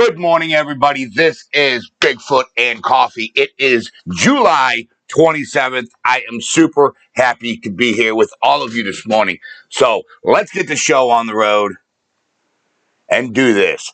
Good morning, everybody. This is Bigfoot and Coffee. It is July 27th. I am super happy to be here with all of you this morning. So let's get the show on the road and do this.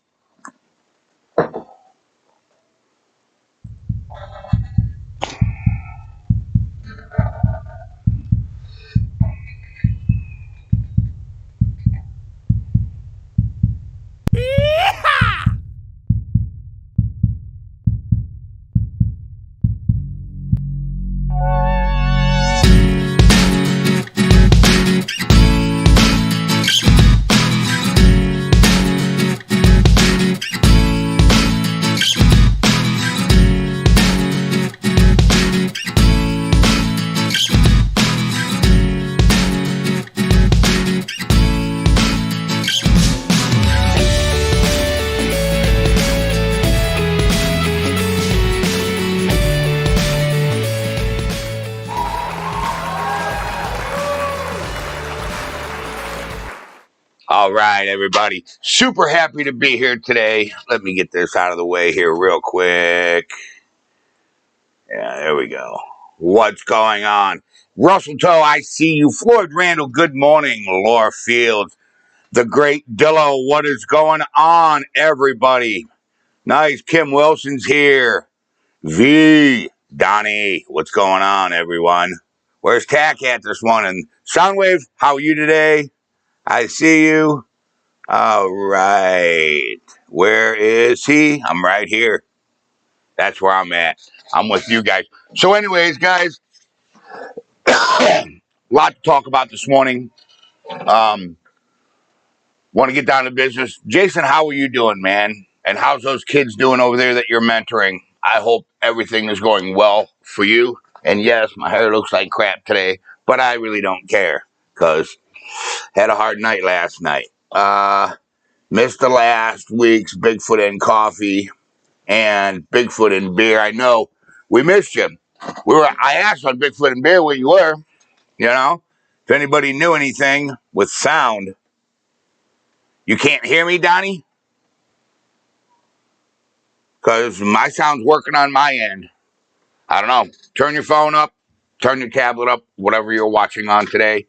All right, everybody. Super happy to be here today. Let me get this out of the way here real quick. Yeah, there we go. What's going on? Russell Toe, I see you. Floyd Randall, good morning. Laura Fields, the great Dillo, what is going on, everybody? Nice. Kim Wilson's here. V. Donnie, what's going on, everyone? Where's Tack at this morning? Soundwave, how are you today? I see you. All right. Where is he? I'm right here. That's where I'm at. I'm with you guys. So anyways, guys, a lot to talk about this morning. Want to get down to business. Jason, how are you doing, man? And how's those kids doing over there that you're mentoring? I hope everything is going well for you. And yes, my hair looks like crap today, but I really don't care because had a hard night last night. Missed the last week's Bigfoot and Coffee and Bigfoot and Beer. I know we missed you. I asked on Bigfoot and Beer where you were, if anybody knew anything with sound. You can't hear me, Donnie? Because my sound's working on my end. I don't know. Turn your phone up. Turn your tablet up. Whatever you're watching on today.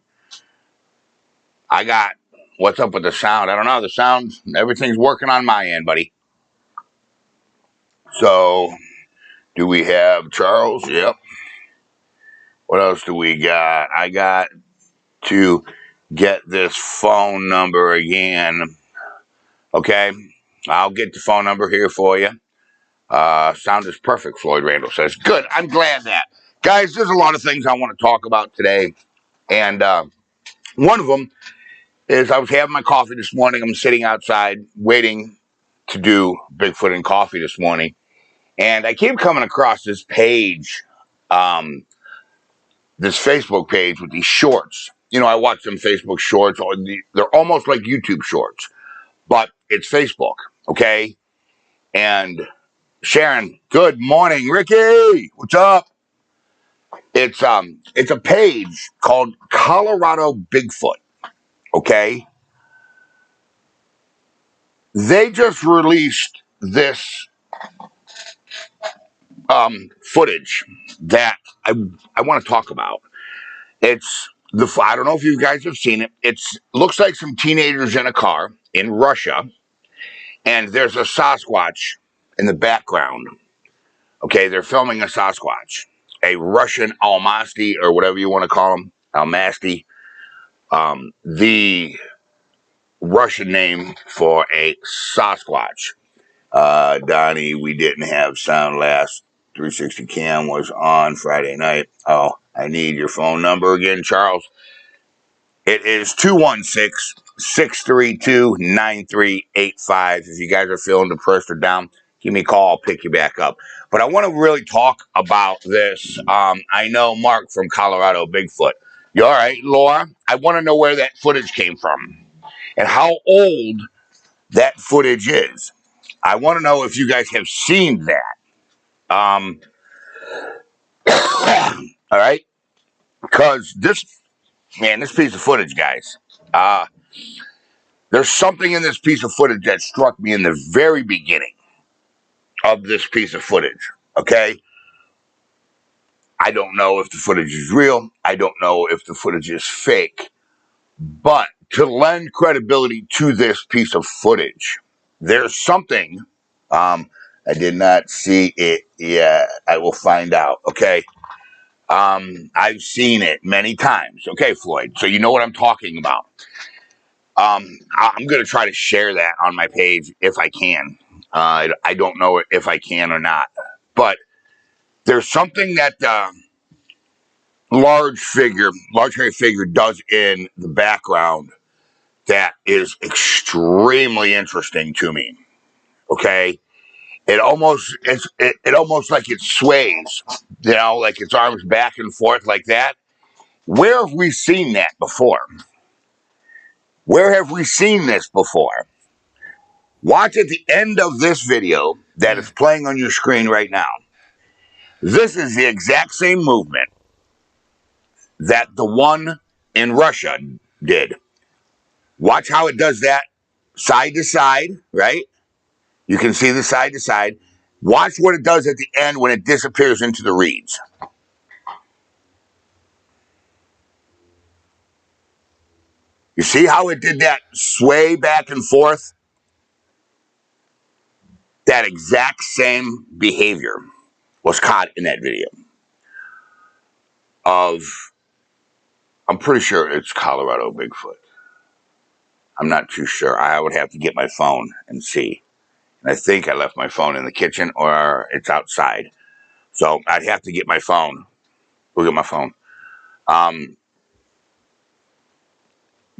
What's up with the sound? I don't know. The sound, everything's working on my end, buddy. So, do we have Charles? Yep. What else do we got? I got to get this phone number again. Okay. I'll get the phone number here for you. Sound is perfect, Floyd Randall says. Good. I'm glad that. Guys, there's a lot of things I want to talk about today. And one of them is I was having my coffee this morning. I'm sitting outside waiting to do Bigfoot and Coffee this morning. And I keep coming across this page, this Facebook page with these shorts. I watch some Facebook shorts. They're almost like YouTube shorts, but it's Facebook, okay? And Sharon, good morning. Ricky, what's up? It's a page called Colorado Bigfoot, okay? They just released this footage that I want to talk about. I don't know if you guys have seen it. It looks like some teenagers in a car in Russia, and there's a Sasquatch in the background. Okay, they're filming a Sasquatch, a Russian Almasty, or whatever you want to call him, Almasty. The Russian name for a Sasquatch. Donnie, we didn't have sound last 360 cam was on Friday night. Oh, I need your phone number again, Charles. It is 216-632-9385. If you guys are feeling depressed or down, give me a call. I'll pick you back up. But I want to really talk about this. I know Mark from Colorado Bigfoot. You all right, Laura? I want to know where that footage came from and how old that footage is. I want to know if you guys have seen that. All right? Because this piece of footage, guys, there's something in this piece of footage that struck me in the very beginning. of this piece of footage, okay? I don't know if the footage is real. I don't know if the footage is fake. But to lend credibility to this piece of footage, there's something. I did not see it yet. I will find out, okay? I've seen it many times. Okay, Floyd. So you know what I'm talking about. I'm going to try to share that on my page if I can. I don't know if I can or not. But there's something that large hairy figure does in the background that is extremely interesting to me. Okay. It almost like it sways, like its arms back and forth like that. Where have we seen that before? Where have we seen this before? Watch at the end of this video that is playing on your screen right now. This is the exact same movement that the one in Russia did. Watch how it does that side to side, right? You can see the side to side. Watch what it does at the end when it disappears into the reeds. You see how it did that sway back and forth? That exact same behavior was caught in that video of, I'm pretty sure it's Colorado Bigfoot. I'm not too sure. I would have to get my phone and see. And I think I left my phone in the kitchen or it's outside. So I'd have to get my phone. Go get my phone.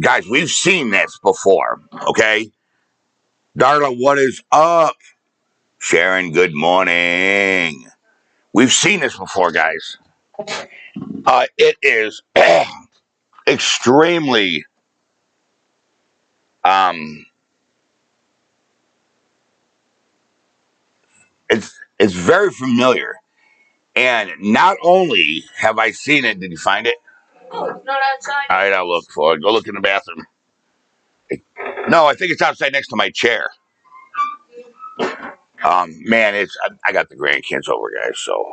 Guys, we've seen this before, okay? Darla, what is up? Sharon, good morning. We've seen this before, guys. It is extremely it's very familiar. And not only have I seen it, did you find it? Oh, it's not outside. All right, I'll look for it. Go look in the bathroom. No, I think it's outside next to my chair. Man, I got the grandkids over, guys, so,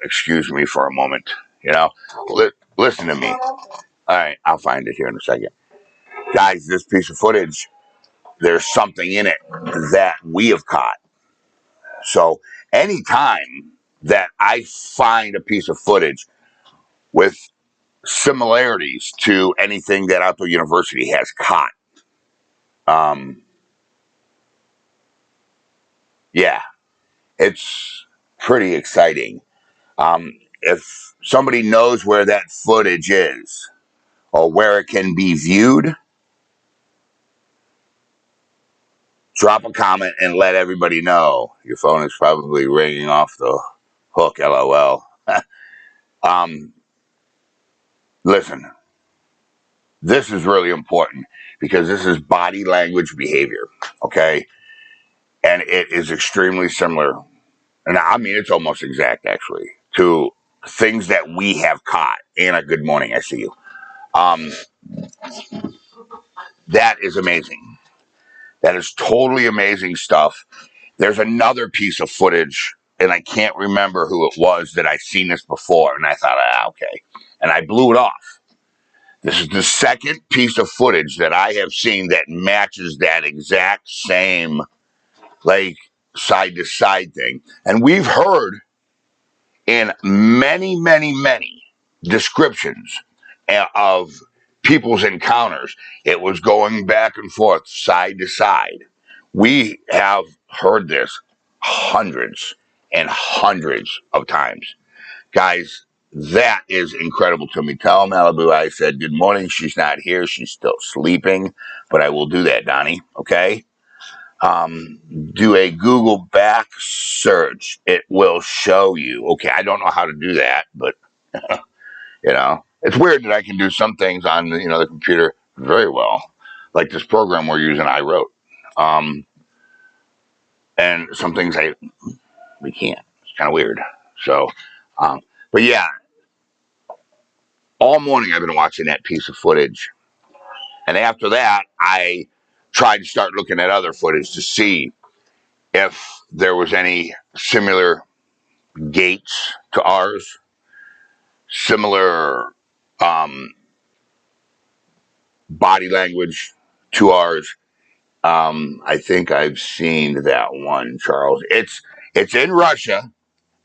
excuse me for a moment. Listen to me. All right, I'll find it here in a second. Guys, this piece of footage, there's something in it that we have caught. So anytime that I find a piece of footage with similarities to anything that Outdoor University has caught, yeah, it's pretty exciting. If somebody knows where that footage is or where it can be viewed, drop a comment and let everybody know. Your phone is probably ringing off the hook, LOL. Listen, this is really important because this is body language behavior, okay? And it is extremely similar, and I mean, it's almost exact, actually, to things that we have caught. Anna, good morning, I see you. That is amazing. That is totally amazing stuff. There's another piece of footage, and I can't remember who it was that I've seen this before, and I thought, okay. And I blew it off. This is the second piece of footage that I have seen that matches that exact same, like, side-to-side thing. And we've heard in many, many, many descriptions of people's encounters, it was going back and forth, side to side. We have heard this hundreds and hundreds of times. Guys, that is incredible to me. Tell Malibu I said good morning. She's not here. She's still sleeping, but I will do that, Donnie. Okay? Do a Google back search. It will show you. Okay, I don't know how to do that, but it's weird that I can do some things on the computer very well, like this program we're using. I wrote, and some things we can't. It's kind of weird. So, but yeah, all morning I've been watching that piece of footage, and after that, I tried to start looking at other footage to see if there was any similar gaits to ours, similar body language to ours. I think I've seen that one, Charles. It's in Russia.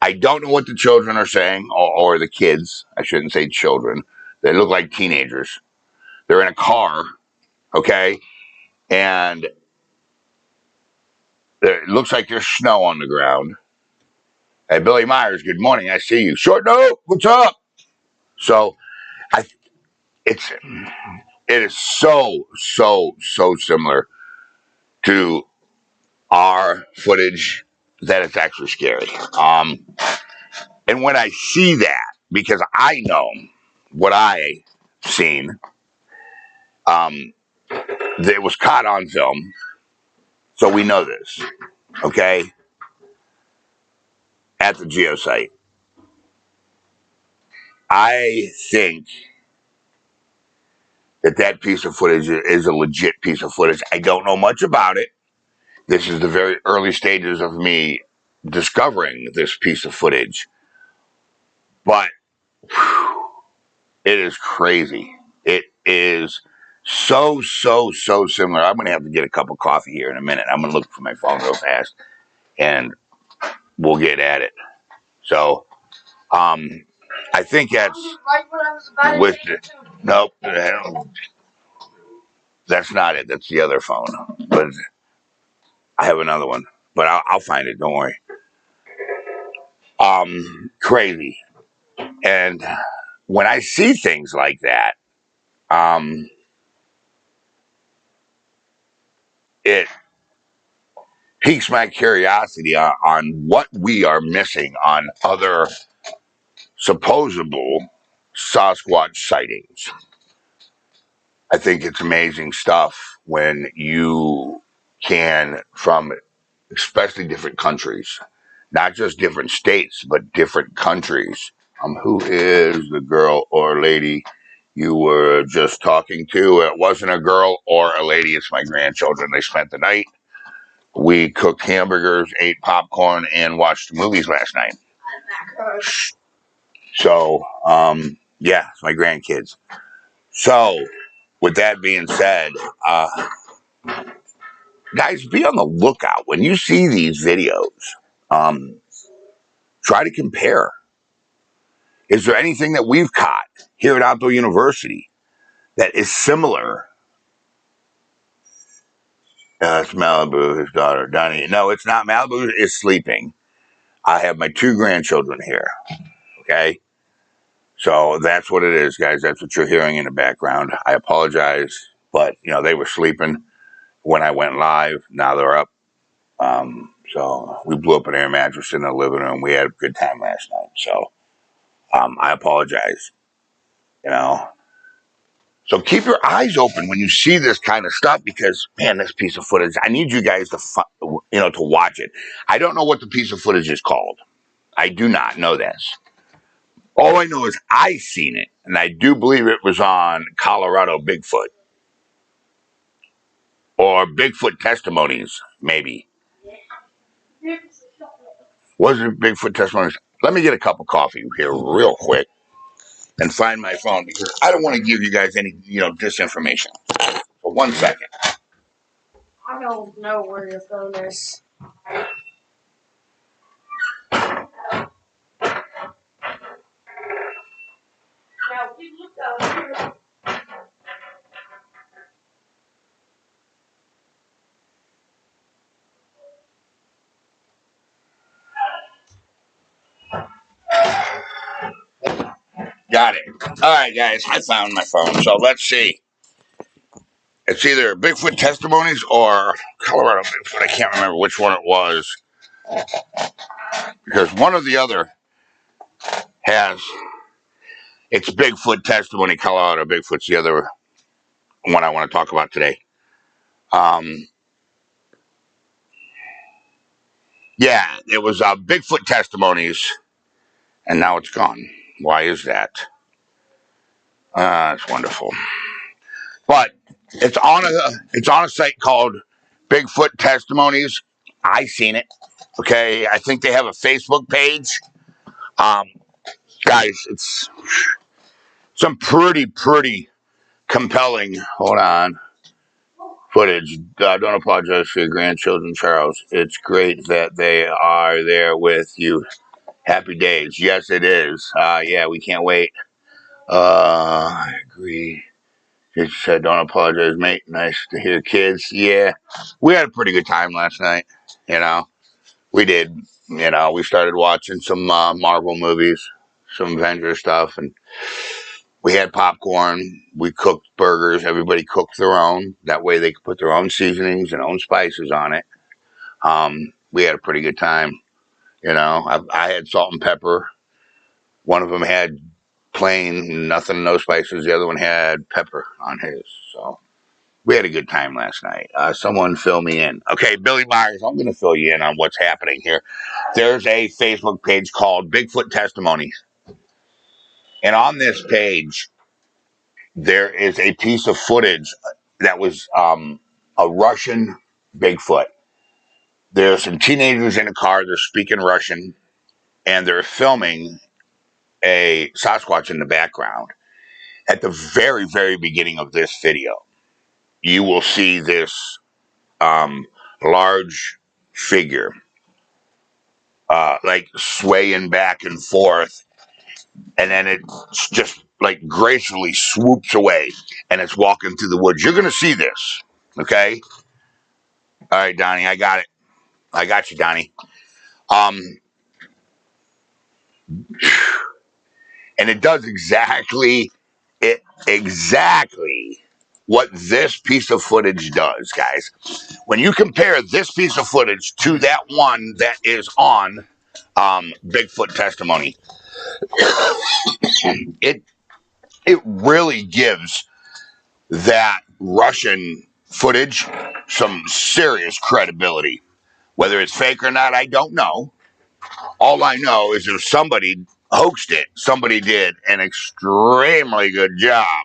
I don't know what the children are saying, or the kids. I shouldn't say children. They look like teenagers. They're in a car, okay, and it looks like there's snow on the ground. Hey, Billy Myers, good morning. I see you. Short note, what's up? So, I it's it is so similar to our footage that it's actually scary. And when I see that, because I know what I seen, it was caught on film, so we know this. Okay, at the geosite, I think that piece of footage is a legit piece of footage. I don't know much about it. This is the very early stages of me discovering this piece of footage, but it is crazy. It is so similar. I'm gonna have to get a cup of coffee here in a minute. I'm gonna look for my phone real fast, and we'll get at it. So, I think that's with the, nope, that's not it. That's the other phone. But I have another one, but I'll find it. Don't worry. Crazy. And when I see things like that, it piques my curiosity on what we are missing on other supposable Sasquatch sightings. I think it's amazing stuff when you can, from especially different countries, not just different states, but different countries. Who is the girl or lady you were just talking to? It wasn't a girl or a lady. It's my grandchildren. They spent the night. We cooked hamburgers, ate popcorn, and watched movies last night. So, yeah, it's my grandkids. So, with that being said, guys, be on the lookout when you see these videos. Um, Try to compare. Is there anything that we've caught here at Outdoor University that is similar? It's Malibu, his daughter, Donnie. No, it's not. Malibu is sleeping. I have my two grandchildren here. Okay. So that's what it is, guys. That's what you're hearing in the background. I apologize, but they were sleeping when I went live. Now they're up. So we blew up an air mattress in the living room. We had a good time last night. So I apologize. You know. So keep your eyes open when you see this kind of stuff, because man, this piece of footage. I need you guys to to watch it. I don't know what the piece of footage is called. I do not know this. All I know is I seen it, and I do believe it was on Colorado Bigfoot or Bigfoot testimonies, maybe. Was it Bigfoot testimonies? Let me get a cup of coffee here real quick and find my phone, because I don't want to give you guys any disinformation. For 1 second. I don't know where your phone is. Now, we look out here. Got it. All right, guys. I found my phone. So let's see. It's either Bigfoot testimonies or Colorado Bigfoot. I can't remember which one it was, because one or the other has. It's Bigfoot testimony. Colorado Bigfoot's the other one I want to talk about today. Yeah, it was Bigfoot testimonies, and now it's gone. Why is that? It's wonderful. But it's on a site called Bigfoot Testimonies. I seen it. Okay, I think they have a Facebook page. Um, guys, it's some pretty compelling. Hold on. Footage. Don't apologize for your grandchildren, Charles. It's great that they are there with you. Happy days. Yes, it is. Yeah, we can't wait. I agree. She said, don't apologize, mate. Nice to hear kids. Yeah, we had a pretty good time last night. You know, we did. You know, we started watching some Marvel movies, some Avenger stuff, and we had popcorn. We cooked burgers. Everybody cooked their own. That way they could put their own seasonings and own spices on it. We had a pretty good time. You know, I had salt and pepper. One of them had plain, nothing, no spices. The other one had pepper on his. So we had a good time last night. Someone fill me in. Okay, Billy Myers, I'm going to fill you in on what's happening here. There's a Facebook page called Bigfoot Testimonies. And on this page, there is a piece of footage that was a Russian Bigfoot. There's some teenagers in a car. They're speaking Russian, and they're filming a Sasquatch in the background. At the very beginning of this video, you will see this large figure like swaying back and forth, and then it just like gracefully swoops away, and it's walking through the woods. You're going to see this, okay? All right, Donnie, I got it. I got you, Donnie. And it does exactly what this piece of footage does, guys. When you compare this piece of footage to that one that is on Bigfoot testimony, it it really gives that Russian footage some serious credibility. Whether it's fake or not, I don't know. All I know is if somebody hoaxed it, somebody did an extremely good job.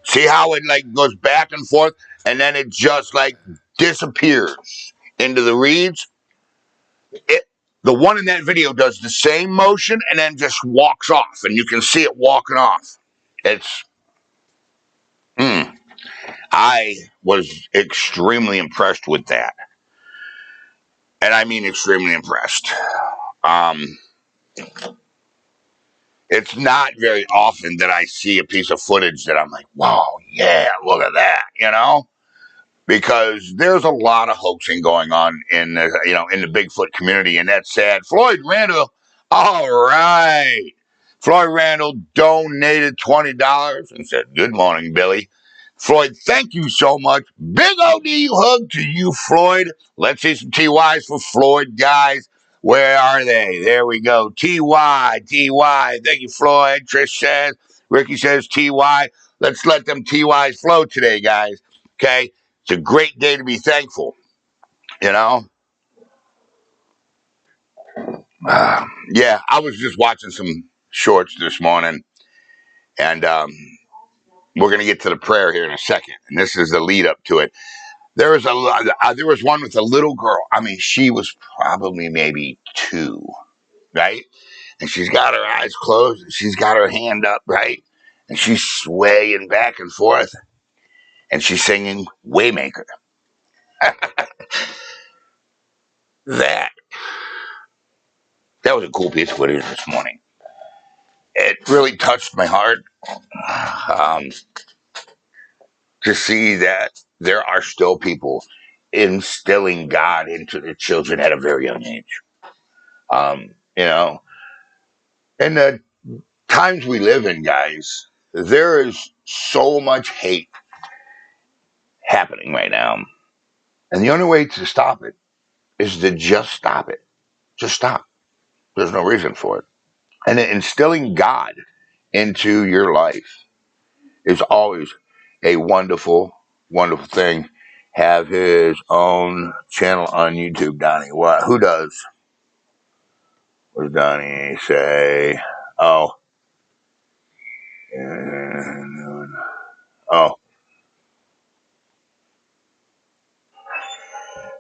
See how it like goes back and forth and then it just like disappears into the reeds? It the one in that video does the same motion and then just walks off, and you can see it walking off. It's I was extremely impressed with that. And I mean extremely impressed. Um it's not very often that I see a piece of footage that I'm like, wow, yeah, look at that, you know? Because there's a lot of hoaxing going on in the, in the Bigfoot community, and that's sad. Floyd Randall, all right. Floyd Randall donated $20 and said, "Good morning, Billy." Floyd, thank you so much. Big OD hug to you, Floyd. Let's see some TYs for Floyd, guys. Where are they? There we go. TY. Thank you, Floyd. Trish says. Ricky says TY. Let's let them TYs flow today, guys. Okay? It's a great day to be thankful, you know? Yeah, I was just watching some shorts this morning, and we're going to get to the prayer here in a second, and this is the lead up to it. There was one with a little girl. I mean, she was probably maybe 2, right? And she's got her eyes closed, and she's got her hand up, right? And she's swaying back and forth, and she's singing Waymaker. That that was a cool piece of footage this morning. It really touched my heart um, to see that there are still people instilling God into their children at a very young age. You know, in the times we live in, guys, there is so much hate happening right now. And the only way to stop it is to just stop it. Just stop. There's no reason for it. And instilling God into your life is always a wonderful thing. Have his own channel on YouTube, Donnie. What? Who does? What does Donnie say? Oh. Oh.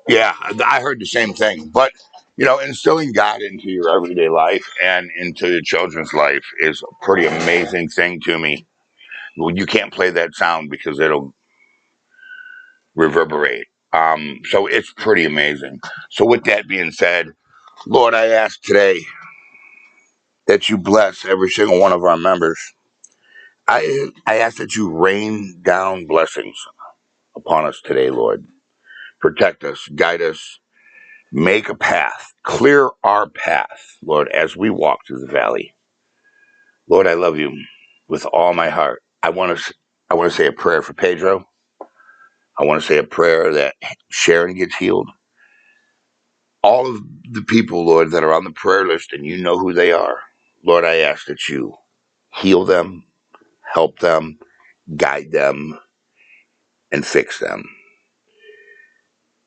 Yeah, I heard the same thing. But, instilling God into your everyday life and into your children's life is a pretty amazing thing to me. Well, you can't play that sound because it'll reverberate. So it's pretty amazing. So with that being said, Lord, I ask today that you bless every single one of our members. I ask that you rain down blessings upon us today, Lord. Protect us, guide us, make a path, clear our path, Lord, as we walk through the valley. Lord, I love you with all my heart. I want to say a prayer for Pedro. I want to say a prayer that Sharon gets healed. All of the people, Lord, that are on the prayer list, and you know who they are. Lord, I ask that you heal them, help them, guide them, and fix them.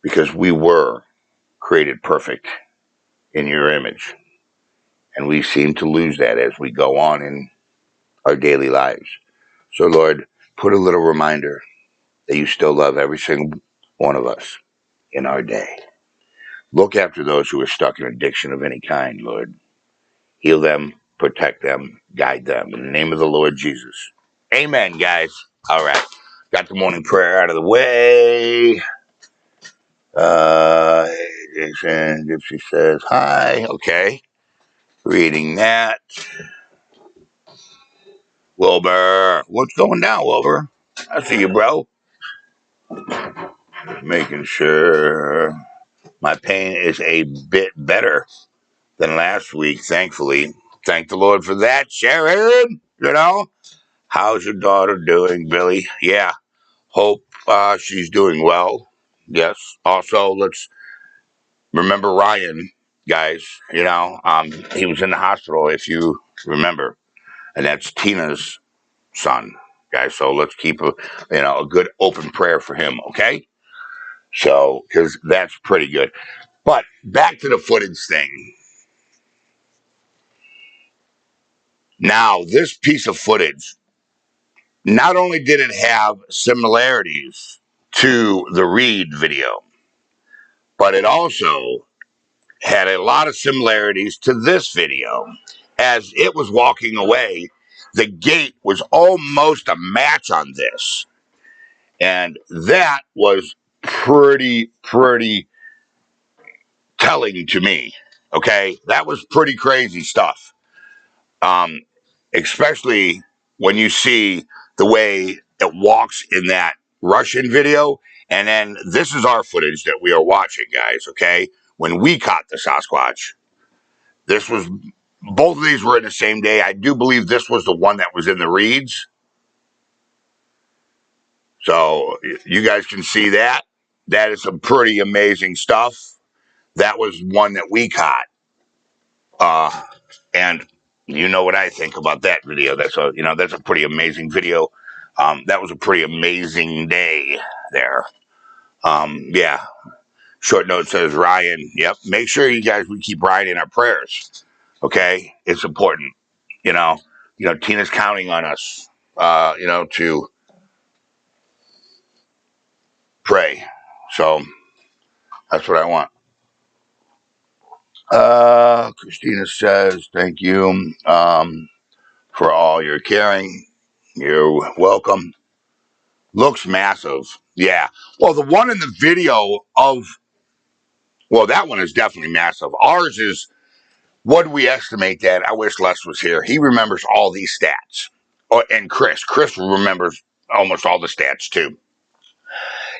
Because we were created perfect in your image. And we seem to lose that as we go on in our daily lives. So, Lord, put a little reminder that you still love every single one of us in our day. Look after those who are stuck in addiction of any kind, Lord. Heal them, protect them, guide them. In the name of the Lord Jesus. Amen, guys. All right. Got the morning prayer out of the way. Jason Gypsy says hi. Okay. Reading that. Wilbur. What's going down, Wilbur? I see you, bro. Making sure my pain is a bit better than last week, thankfully. Thank the Lord for that, Sharon. How's your daughter doing, Billy? Yeah, hope she's doing well. Yes. Also, let's remember Ryan, guys. He was in the hospital, if you remember, and that's Tina's son, guys. So let's keep a good open prayer for him, okay? So, because that's pretty good. But back to the footage thing. Now, this piece of footage, not only did it have similarities to the Reed video, but it also had a lot of similarities to this video. As it was walking away, the gait was almost a match on this. And that was pretty telling to me. Okay. That was pretty crazy stuff. Um, Especially when you see the way it walks in that Russian video. And then this is our footage that we are watching, guys. Okay. When we caught the Sasquatch, this was, both of these were in the same day. I do believe this was the one that was in the reeds. So you guys can see that. That is some pretty amazing stuff. That was one that we caught. And you know what I think about that video. That's a pretty amazing video. That was a pretty amazing day there. Yeah. Short note says Ryan. Yep. Make sure you guys, we keep Ryan in our prayers. Okay. It's important. You know, Tina's counting on us, to pray. So that's what I want. Christina says, thank you, for all your caring. You're welcome. Looks massive. Yeah. Well, the one in the video that one is definitely massive. Ours is, what do we estimate that? I wish Les was here. He remembers all these stats. Oh, and Chris remembers almost all the stats too.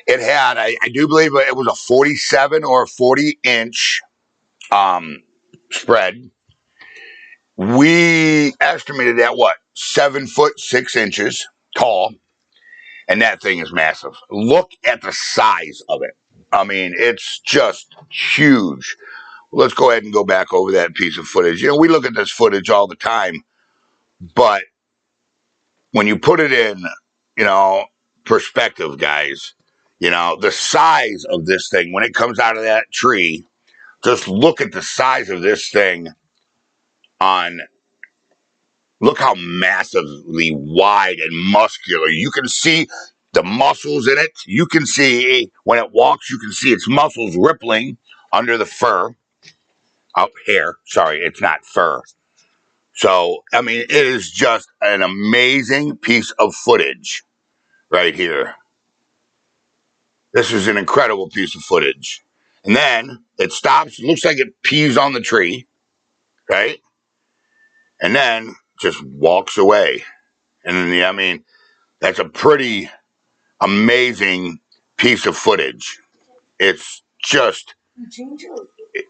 It had, I do believe it was a 47 or a 40-inch spread. We estimated that 7'6" tall, and that thing is massive. Look at the size of it. I mean, it's just huge. Let's go ahead and go back over that piece of footage. We look at this footage all the time, but when you put it in, perspective, guys, the size of this thing when it comes out of that tree, just look at the size of this thing look how massively wide and muscular. You can see The muscles in it, you can see when it walks, you can see its muscles rippling under the fur. Oh, hair. Sorry, it's not fur. So, I mean, it is just an amazing piece of footage right here. This is an incredible piece of footage. And then it stops, looks like it pees on the tree, right? And then just walks away. And I mean, that's a pretty amazing piece of footage. It's just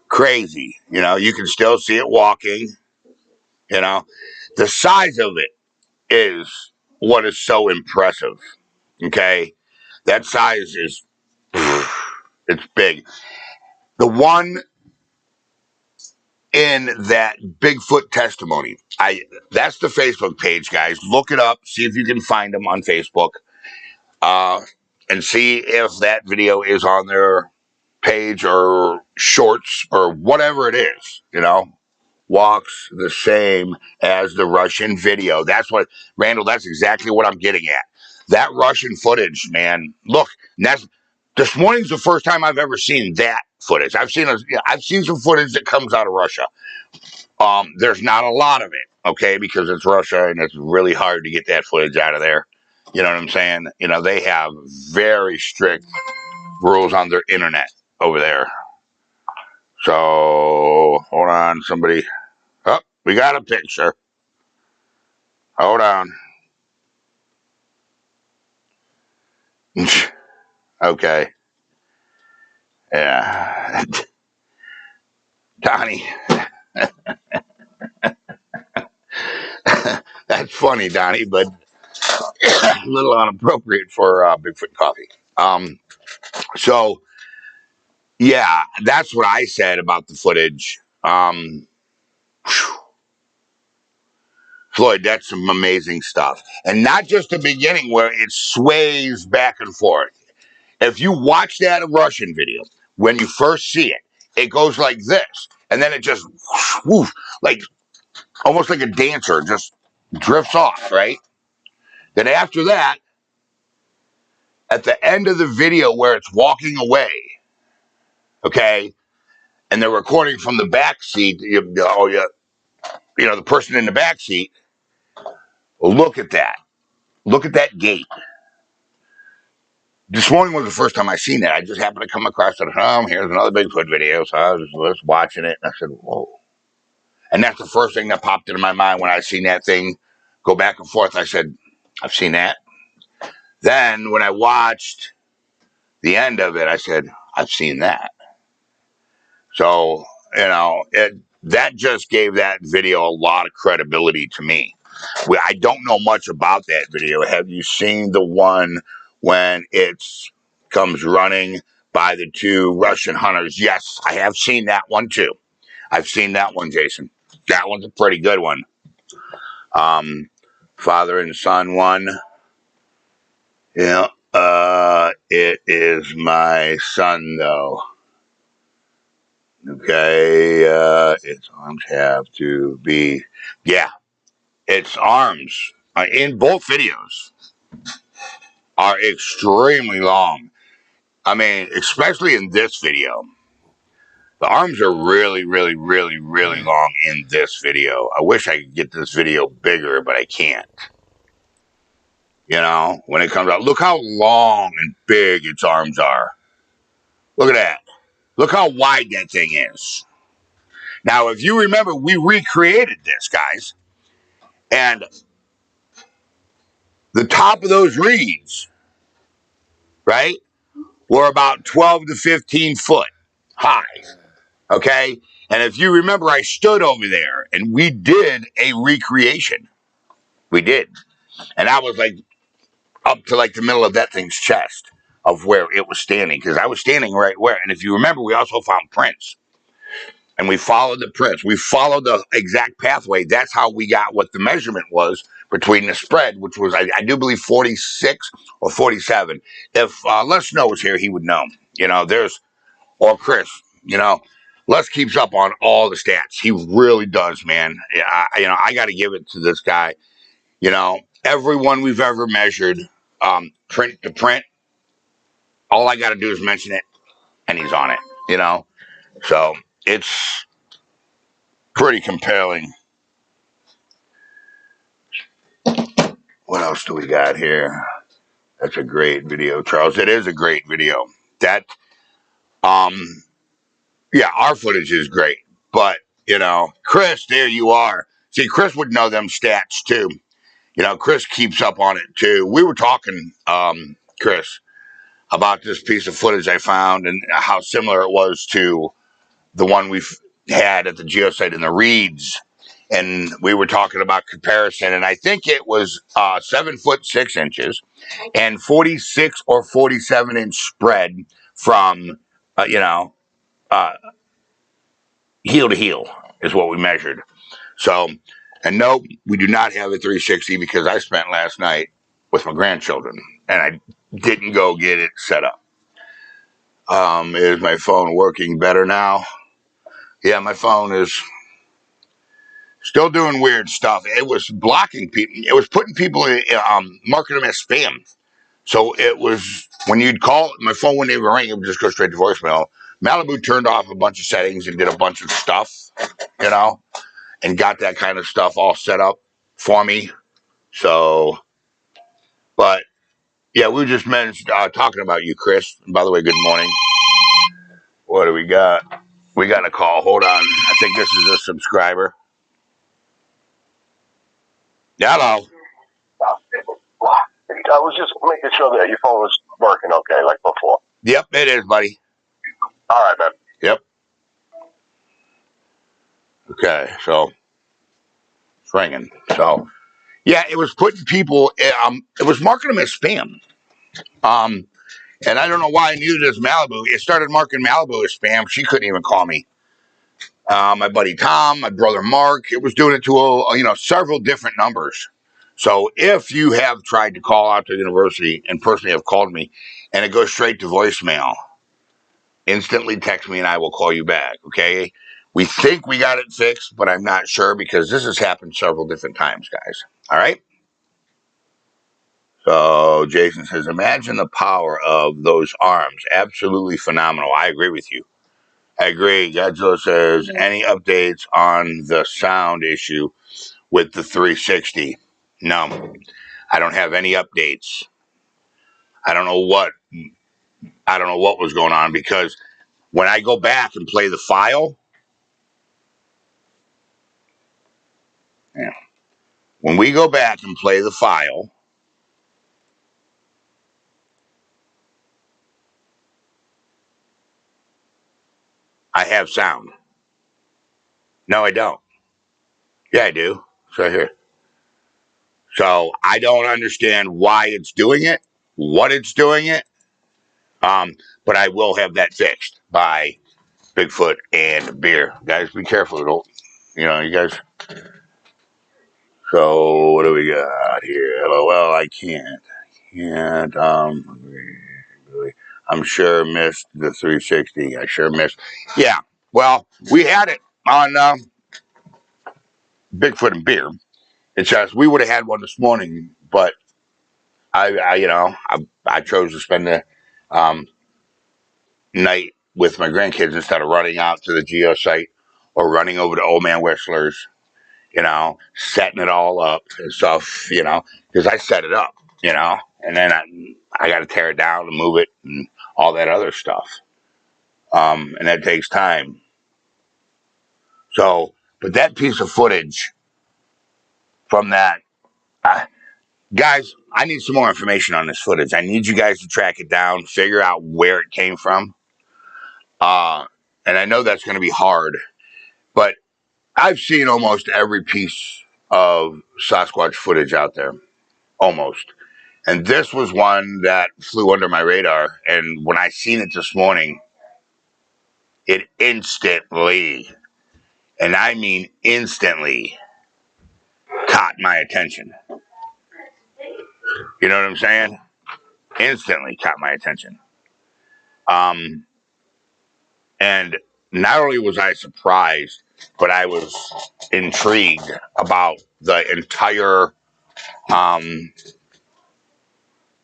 crazy. You know, you can still see it walking. You know, the size of it is what is so impressive. Okay. That size is, it's big. The one in that Bigfoot testimony, that's the Facebook page, guys. Look it up. See if you can find them on Facebook. And see if that video is on their page or shorts or whatever it is, you know, walks the same as the Russian video. That's what, Randall, that's exactly what I'm getting at. That Russian footage, man, look, that's, this morning's the first time I've ever seen that footage. I've seen some footage that comes out of Russia. There's not a lot of it, okay, because it's Russia and it's really hard to get that footage out of there. You know what I'm saying? You know, they have very strict rules on their internet over there. So, hold on, somebody. Oh, we got a picture. Hold on. Okay. Yeah. Donnie. That's funny, Donnie, but a little inappropriate for Bigfoot coffee. So, yeah, that's what I said about the footage. Floyd, that's some amazing stuff. And not just the beginning where it sways back and forth. If you watch that Russian video, when you first see it, it goes like this. And then it just, whoosh, like almost like a dancer, just drifts off, right? Then after that, at the end of the video where it's walking away, okay, and they're recording from the back seat, you know, the person in the back seat, look at that. Look at that gait. This morning was the first time I seen that. I just happened to come across it. Here's another Bigfoot video. So I was just watching it, and I said, whoa. And that's the first thing that popped into my mind when I seen that thing go back and forth. I said, I've seen that. Then when I watched the end of it, I said, I've seen that. So, you know, that just gave that video a lot of credibility to me. I don't know much about that video. Have you seen the one when it comes running by the two Russian hunters? Yes, I have seen that one too. I've seen that one, Jason. That one's a pretty good one. Father and son one. Yeah, it is my son though. Okay, its arms have to be, yeah, its arms in both videos are extremely long. I mean, especially in this video. The arms are really, really, really, really long in this video. I wish I could get this video bigger, but I can't. You know, when it comes out, look how long and big its arms are. Look at that. Look how wide that thing is. Now, if you remember, we recreated this, guys. And the top of those reeds, right, were about 12 to 15 foot high. Okay? And if you remember, I stood over there and we did a recreation. We did. And I was like up to like the middle of that thing's chest of where it was standing, because I was standing right where. And if you remember, we also found prints. And we followed the prints. We followed the exact pathway. That's how we got what the measurement was between the spread, which was, I do believe, 46 or 47. If Les Snow was here, he would know. You know, or Chris, you know, Les keeps up on all the stats. He really does, man. I got to give it to this guy. You know, everyone we've ever measured, print to print. All I got to do is mention it, and he's on it. You know, so it's pretty compelling. What else do we got here? That's a great video, Charles. It is a great video. That, um, yeah, our footage is great, but Chris, there you are. See, Chris would know them stats too. Chris keeps up on it too. We were talking, Chris, about this piece of footage I found and how similar it was to the one we've had at the geosite in the Reeds. And we were talking about comparison, and I think it was 7'6" and 46 or 47-inch spread from, uh, heel to heel is what we measured. So, and no, we do not have a 360 because I spent last night with my grandchildren and I didn't go get it set up. Is my phone working better now? Yeah, my phone is still doing weird stuff. It was blocking people. It was putting people in, marking them as spam. So it was when you'd call, my phone wouldn't even ring. It would just go straight to voicemail. Malibu turned off a bunch of settings and did a bunch of stuff, and got that kind of stuff all set up for me. So, but yeah, we were just talking about you, Chris. And by the way, good morning. What do we got? We got a call. Hold on. I think this is a subscriber. Hello. I was just making sure that your phone was working okay, like before. Yep, it is, buddy. All right, man. Yep. Okay, so it's ringing. So yeah, it was putting people. It was marking them as spam. And I don't know why I knew this Malibu. It started marking Malibu as spam. She couldn't even call me. My buddy Tom, my brother Mark, it was doing it to several different numbers. So if you have tried to call out to the university and personally have called me, and it goes straight to voicemail, instantly text me and I will call you back. Okay. We think we got it fixed, but I'm not sure because this has happened several different times, guys. All right. So Jason says, imagine the power of those arms. Absolutely phenomenal. I agree with you. I agree. Godzilla says, any updates on the sound issue with the 360? No, I don't have any updates. I don't know what was going on because when I go back and play the file, yeah, when we go back and play the file, I have sound. No, I don't. Yeah, I do. It's right here. So I don't understand why it's doing it, what it's doing it. But I will have that fixed by Bigfoot and beer. Guys, be careful. Don't, you guys. So what do we got here? Well, I can't. Really, I'm sure missed the 360. I sure missed. Yeah. Well, we had it on Bigfoot and beer. It's just we would have had one this morning, but I chose to spend the um, night with my grandkids instead of running out to the geo site or running over to Old Man Whistler's, setting it all up and stuff, because I set it up, and then I got to tear it down and move it and all that other stuff. And that takes time. So, but that piece of footage from that, uh, guys, I need some more information on this footage. I need you guys to track it down, figure out where it came from. And I know that's going to be hard, but I've seen almost every piece of Sasquatch footage out there, almost. And this was one that flew under my radar. And when I seen it this morning, it instantly, and I mean instantly, caught my attention. You know what I'm saying? Instantly caught my attention. And not only was I surprised, but I was intrigued about the entire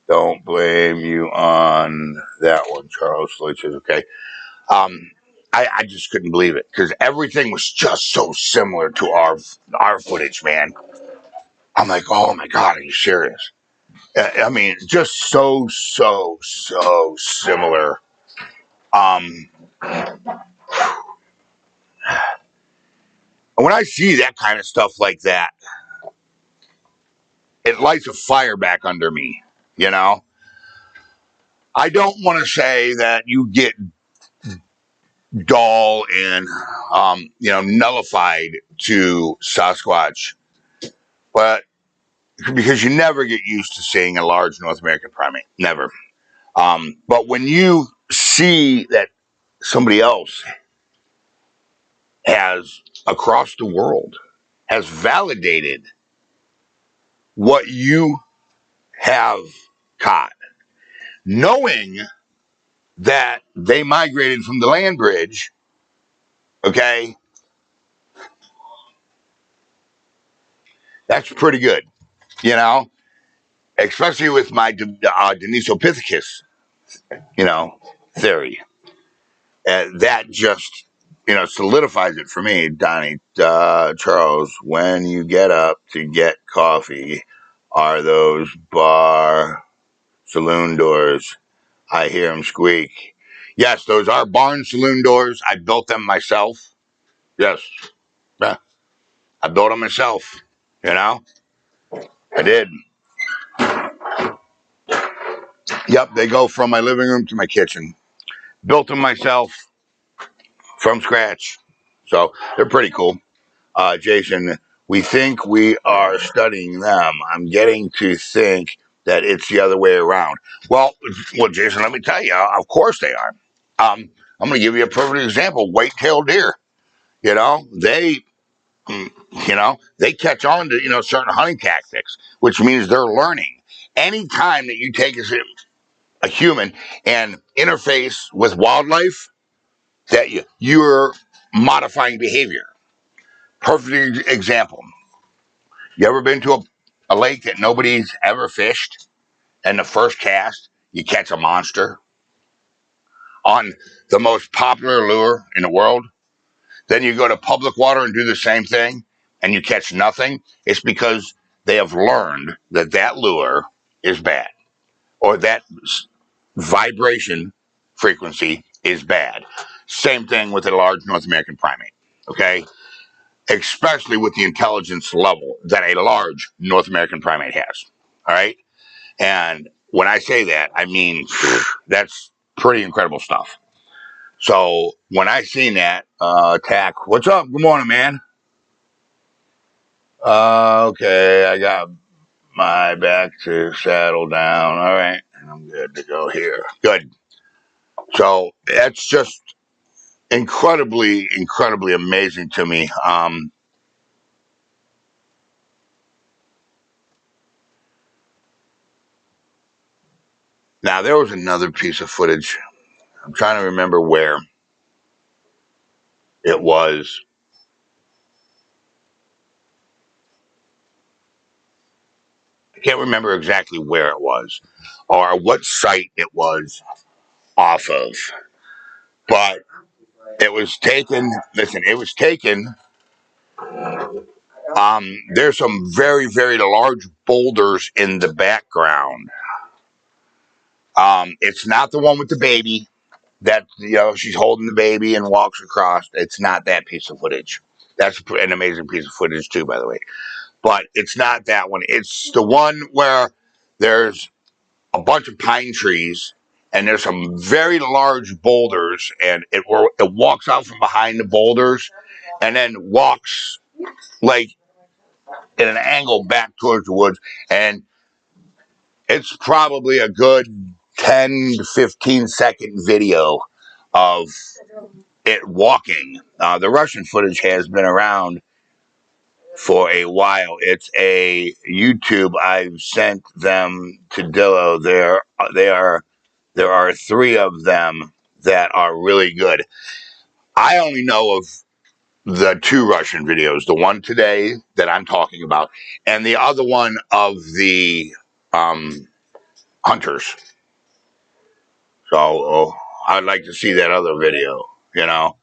Don't blame you on that one, Charles. Which is okay. I just couldn't believe it because everything was just so similar to our footage, man. I'm like, oh my god, are you serious? I mean, just so similar. Um, when I see that kind of stuff like that, it lights a fire back under me. You know, I don't want to say that you get dull and nullified to Sasquatch, but because you never get used to seeing a large North American primate, never. But when you see that somebody else has across the world has validated what you have caught, knowing that they migrated from the land bridge, okay, that's pretty good, you know, especially with my Denisopithecus, theory. That just, solidifies it for me, Donnie. Charles, when you get up to get coffee, are those bar saloon doors? I hear them squeak. Yes, those are barn saloon doors. I built them myself. Yes. Yeah, I built them myself. You know, I did. Yep, they go from my living room to my kitchen. Built them myself from scratch. So they're pretty cool. Jason, we think we are studying them. I'm getting to think that it's the other way around. Well, Jason, let me tell you, of course they are. I'm going to give you a perfect example. White-tailed deer. You know, they catch on to, certain hunting tactics, which means they're learning. Anytime that you take a human and interface with wildlife, that you're modifying behavior. Perfect example. You ever been to a lake that nobody's ever fished, and the first cast, you catch a monster on the most popular lure in the world? Then you go to public water and do the same thing, and you catch nothing? It's because they have learned that that lure is bad, or that vibration frequency is bad. Same thing with a large North American primate, okay? Especially with the intelligence level that a large North American primate has, all right? And when I say that, I mean, that's pretty incredible stuff. So when I seen that, Tack, what's up? Good morning, man. Okay, I got my back to saddle down. All right, I'm good to go here. Good. So that's just incredibly amazing to me. Now there was another piece of footage. I'm trying to remember where it was. I can't remember exactly where it was or what site it was off of, but it was taken. Listen, it was taken. There's some very large boulders in the background. It's not the one with the baby that she's holding the baby and walks across. It's not that piece of footage. That's an amazing piece of footage too, by the way. But it's not that one. It's the one where there's a bunch of pine trees and there's some very large boulders, and it walks out from behind the boulders and then walks like in an angle back towards the woods, and it's probably a good 10 to 15-second video of it walking. The Russian footage has been around for a while. It's a YouTube. I've sent them to Dillo. There are three of them that are really good. I only know of the two Russian videos, the one today that I'm talking about, and the other one of the hunters. So I'd like to see that other video, you know.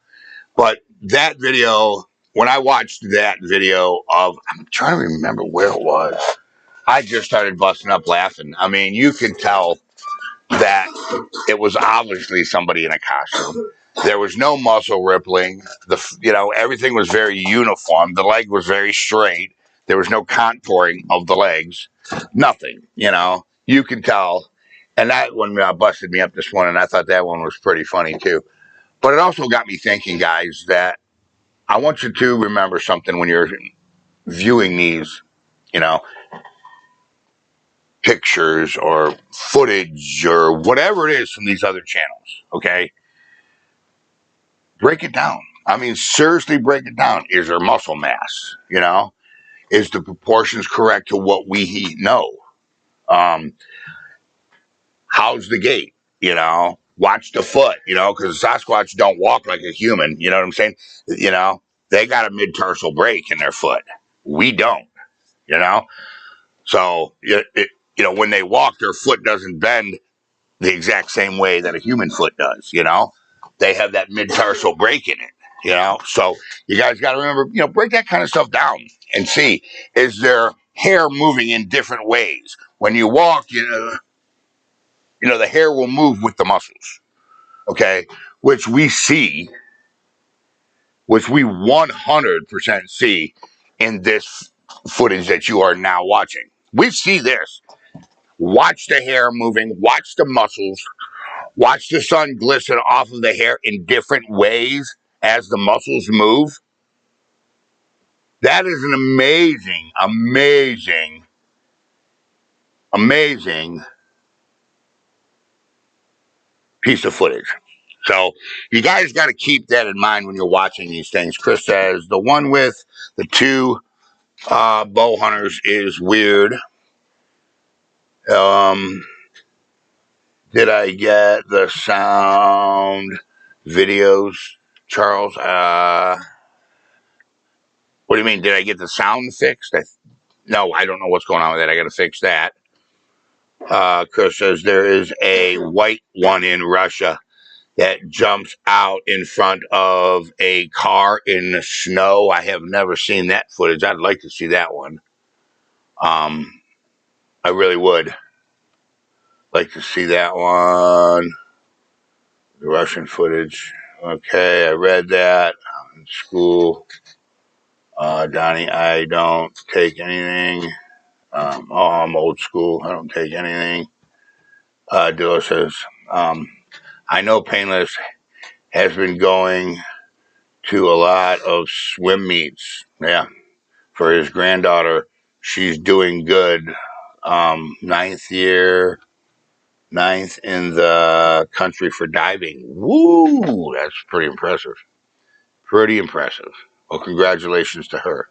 But that video, when I watched that video of, I'm trying to remember where it was. I just started busting up laughing. I mean, you could tell that it was obviously somebody in a costume. There was no muscle rippling. Everything was very uniform. The leg was very straight. There was no contouring of the legs. Nothing, You can tell. And that one busted me up this morning. I thought that one was pretty funny too. But it also got me thinking, guys, that I want you to remember something when you're viewing these, you know, pictures or footage or whatever it is from these other channels, okay? Break it down. I mean, seriously break it down. Is there muscle mass, Is the proportions correct to what we know? How's the gait, Watch the foot, because Sasquatch don't walk like a human, you know what I'm saying? They got a mid-tarsal break in their foot. We don't, you know? So, when they walk, their foot doesn't bend the exact same way that a human foot does, They have that mid-tarsal break in it, So you guys got to remember, break that kind of stuff down and see, is there hair moving in different ways? When you walk, the hair will move with the muscles, okay? Which we 100% see in this footage that you are now watching. We see this. Watch the hair moving, watch the muscles, watch the sun glisten off of the hair in different ways as the muscles move. That is an amazing, amazing, amazing piece of footage. So you guys got to keep that in mind when you're watching these things. Chris says the one with the two bow hunters is weird. Did I get the sound videos, Charles? What do you mean? Did I get the sound fixed? No, I don't know what's going on with that. I got to fix that. Chris says there is a white one in Russia that jumps out in front of a car in the snow. I have never seen that footage. I'd like to see that one. I really would like to see that one. The Russian footage. Okay, I read that in school. Donnie, I don't take anything. I'm old school. I don't take anything. Dilla says, I know Painless has been going to a lot of swim meets. Yeah, for his granddaughter. She's doing good. Ninth in the country for diving. Woo! That's pretty impressive. Pretty impressive. Well, congratulations to her,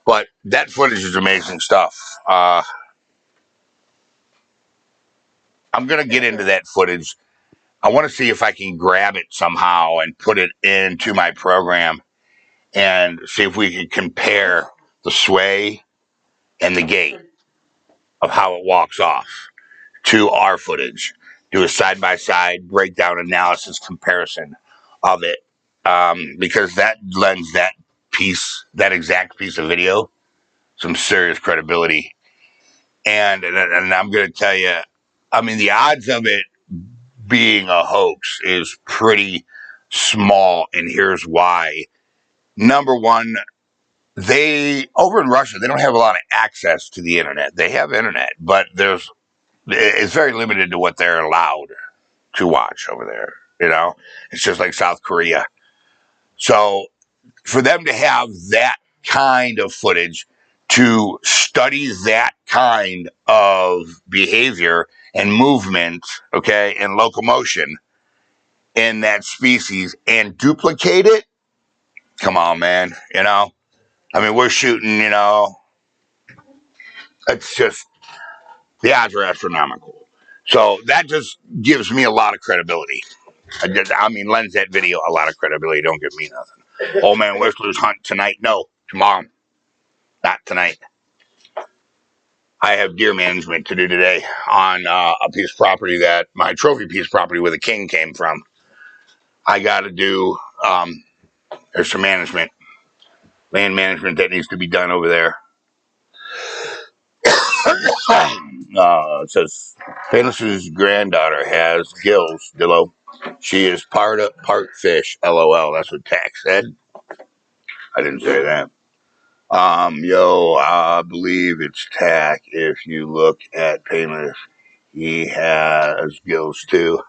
But that footage is amazing stuff. I'm going to get into that footage. I want to see if I can grab it somehow and put it into my program and see if we can compare the sway and the gait of how it walks off to our footage. Do a side-by-side breakdown analysis comparison of it, because that lends that exact piece of video, some serious credibility. And I'm going to tell you, I mean, the odds of it being a hoax is pretty small, and here's why. Number one, over in Russia, they don't have a lot of access to the internet. They have internet, but it's very limited to what they're allowed to watch over there. It's just like South Korea. So for them to have that kind of footage, to study that kind of behavior and movement, okay, and locomotion in that species and duplicate it, come on, man, I mean, we're shooting, it's just, the odds are astronomical. So that just gives me a lot of credibility. Lends that video a lot of credibility. Don't give me nothing. Old man Whistler's hunt tonight. No, tomorrow. Not tonight. I have deer management to do today on a piece of property that my trophy piece of property where the king came from. I got to do, there's some management, land management that needs to be done over there. It says, Painless's granddaughter has gills, Dillo. She is part fish, LOL. That's what Tack said. I didn't say that. I believe it's Tack. If you look at Painless, he has gills too.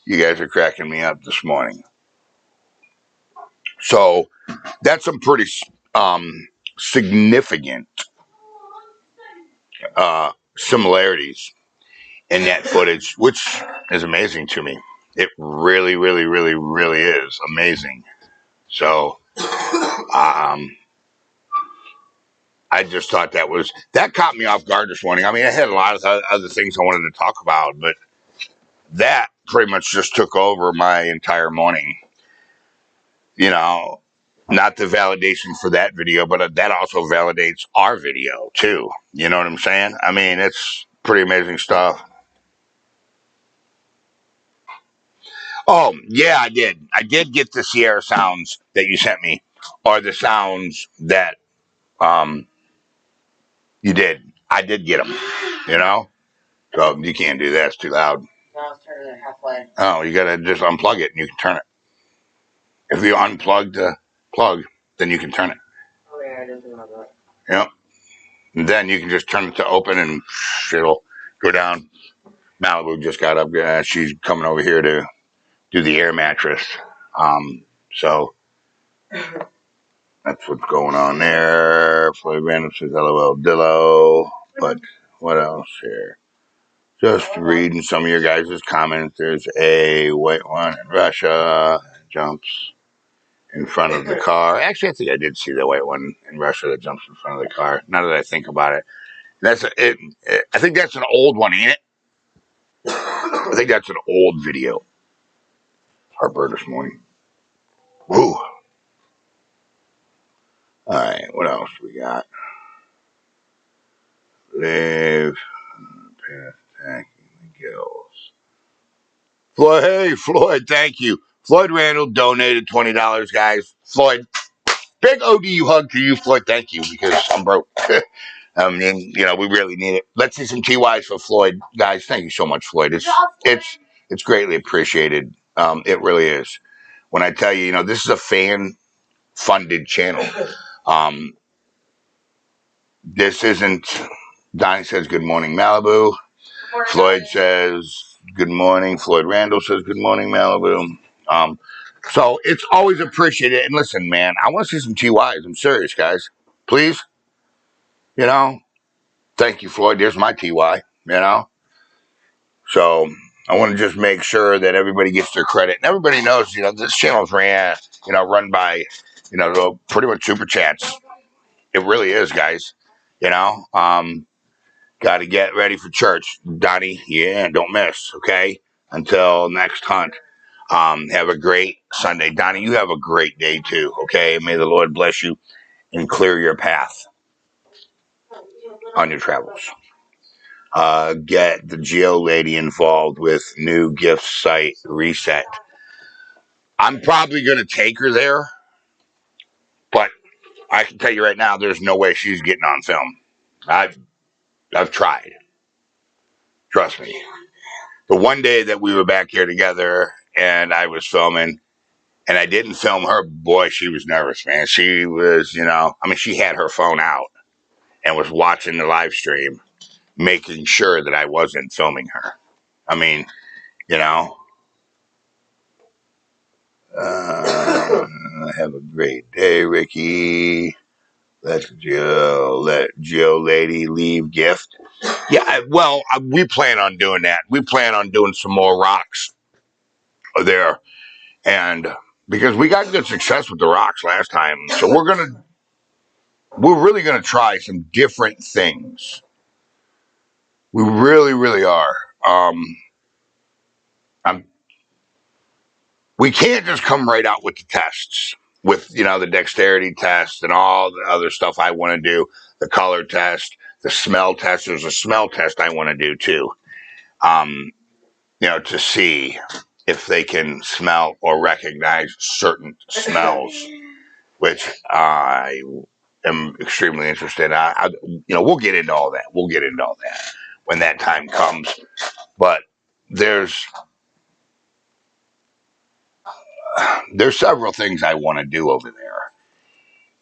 You guys are cracking me up this morning. So that's some pretty significant similarities in that footage, which is amazing to me. It really, really, really, really is amazing. So, I just thought that caught me off guard this morning. I mean, I had a lot of other things I wanted to talk about, but that pretty much just took over my entire morning. You know, not the validation for that video, but that also validates our video too. You know what I'm saying? I mean, it's pretty amazing stuff. Oh, yeah, I did. I did get the Sierra sounds that you sent me, or the sounds that you did. I did get them, you know? So you can't do that. It's too loud. No, I was turning it halfway. Oh, you got to just unplug it and you can turn it. If you unplug the plug, then you can turn it. Oh, yeah, I didn't know that. Yep. And then you can just turn it to open and it'll go down. Malibu just got up. She's coming over here to do the air mattress. So that's what's going on there. Floyd Random says LOL Dillo. But what else here? Just reading some of your guys' comments. There's a white one in Russia. Jumps in front of the car. Actually, I think I did see the white one in Russia that jumps in front of the car. Now that I think about it. I think that's an old one, ain't it? I think that's an old video. Heartburn this morning. Woo. All right, what else we got? Live past attacking the gills. Floyd, hey, Floyd, thank you. Floyd Randall donated $20, guys. Floyd, big ODU hug to you, Floyd. Thank you, because I'm broke. We really need it. Let's see some TYs for Floyd, guys. Thank you so much, Floyd. It's greatly appreciated. It really is. When I tell you, this is a fan-funded channel. This isn't. Donnie says, good morning, Malibu. Floyd says, good morning. Floyd Randall says, good morning, Malibu. So it's always appreciated. And listen, man, I want to see some TYs. I'm serious, guys. Please. Thank you, Floyd. There's my TY, So I want to just make sure that everybody gets their credit. And everybody knows, this channel's run by, pretty much super chats. It really is, guys. Got to get ready for church. Donnie, don't miss, okay? Until next hunt. Have a great Sunday. Donnie, you have a great day too, okay? May the Lord bless you and clear your path on your travels. Get the Geo lady involved with new gift site reset. I'm probably going to take her there, but I can tell you right now, there's no way she's getting on film. I've tried. Trust me. The one day that we were back here together and I was filming and I didn't film her, boy, she was nervous, man. She was, she had her phone out and was watching the live stream, making sure that I wasn't filming her. Have a great day, Ricky. Let Jill lady leave gift. Yeah, well, we plan on doing that. We plan on doing some more rocks there. And because we got good success with the rocks last time. So we're really going to try some different things. We really, really are. We can't just come right out with the tests, with, the dexterity test and all the other stuff I want to do, the color test, the smell test. There's a smell test I want to do too. To see if they can smell or recognize certain smells, which I am extremely interested in. We'll get into all that. We'll get into all that when that time comes. But there's several things I want to do over there,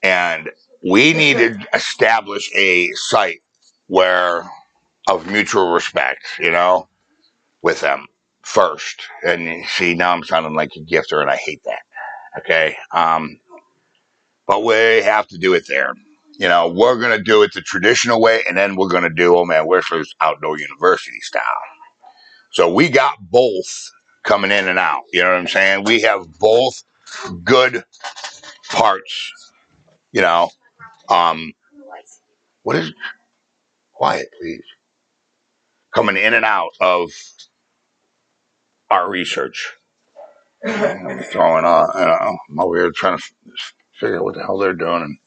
and we need to establish a site where of mutual respect, with them first. And you see, now I'm sounding like a gifter, and I hate that. Okay, but we have to do it there. We're gonna do it the traditional way, and then we're gonna do Whistler's outdoor university style. So we got both coming in and out. You know what I'm saying? We have both good parts. What is quiet, please? Coming in and out of our research. I'm throwing on. I'm over here trying to figure out what the hell they're doing.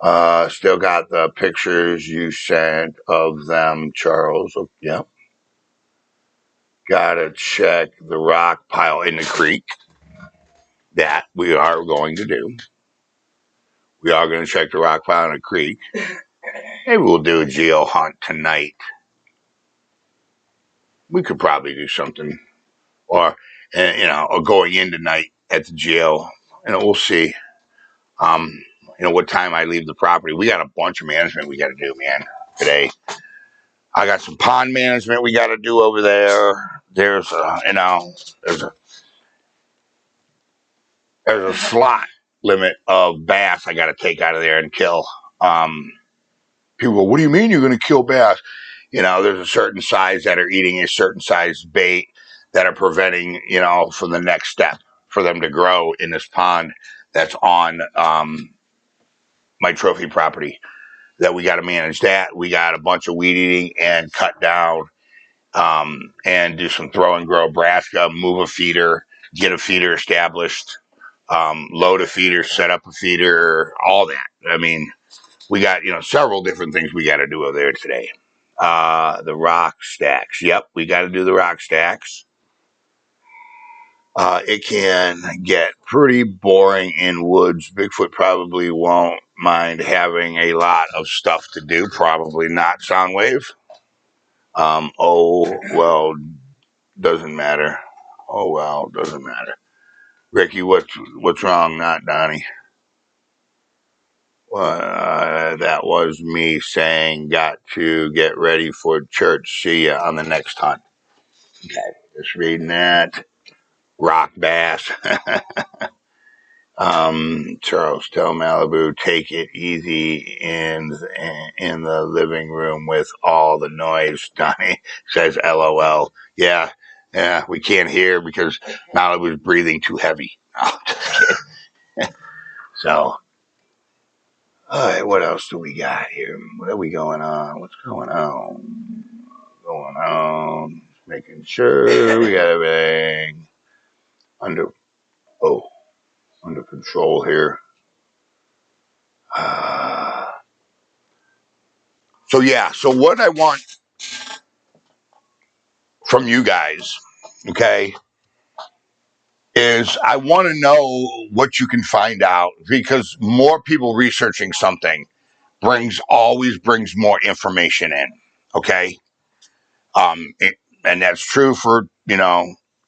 And still got the pictures you sent of them, Charles. Oh, yep. Gotta check the rock pile in the creek. That we are going to do. We are going to check the rock pile in the creek. Maybe we'll do a geo hunt tonight. We could probably do something, or going in tonight at the geo. We'll see. What time I leave the property. We got a bunch of management we got to do, man, today. I got some pond management we got to do over there. There's a slot limit of bass I got to take out of there and kill. People go, what do you mean you're going to kill bass? There's a certain size that are eating a certain size bait that are preventing, from the next step for them to grow in this pond that's on my trophy property. That we got to manage that. We got a bunch of weed eating and cut down and do some throw and grow brassica, move a feeder, get a feeder established, load a feeder, set up a feeder, all that. I mean, we got, several different things we got to do over there today. The rock stacks. Yep, we got to do the rock stacks. It can get pretty boring in woods. Bigfoot probably won't mind having a lot of stuff to do. Probably not, Soundwave. Oh, well, doesn't matter. Oh, well, doesn't matter. Ricky, what's wrong? Not Donnie. That was me saying, got to get ready for church. See ya on the next hunt. Okay, just reading that. Rock bass. Charles, tell Malibu, take it easy in the living room with all the noise. Donnie says, LOL. Yeah, we can't hear because Malibu's breathing too heavy. Oh, just kidding. So, all right, what else do we got here? What are we going on? What's going on? Making sure we got everything under control here. So what I want from you guys, okay, is I want to know what you can find out, because more people researching something always brings more information in, okay? And that's true for,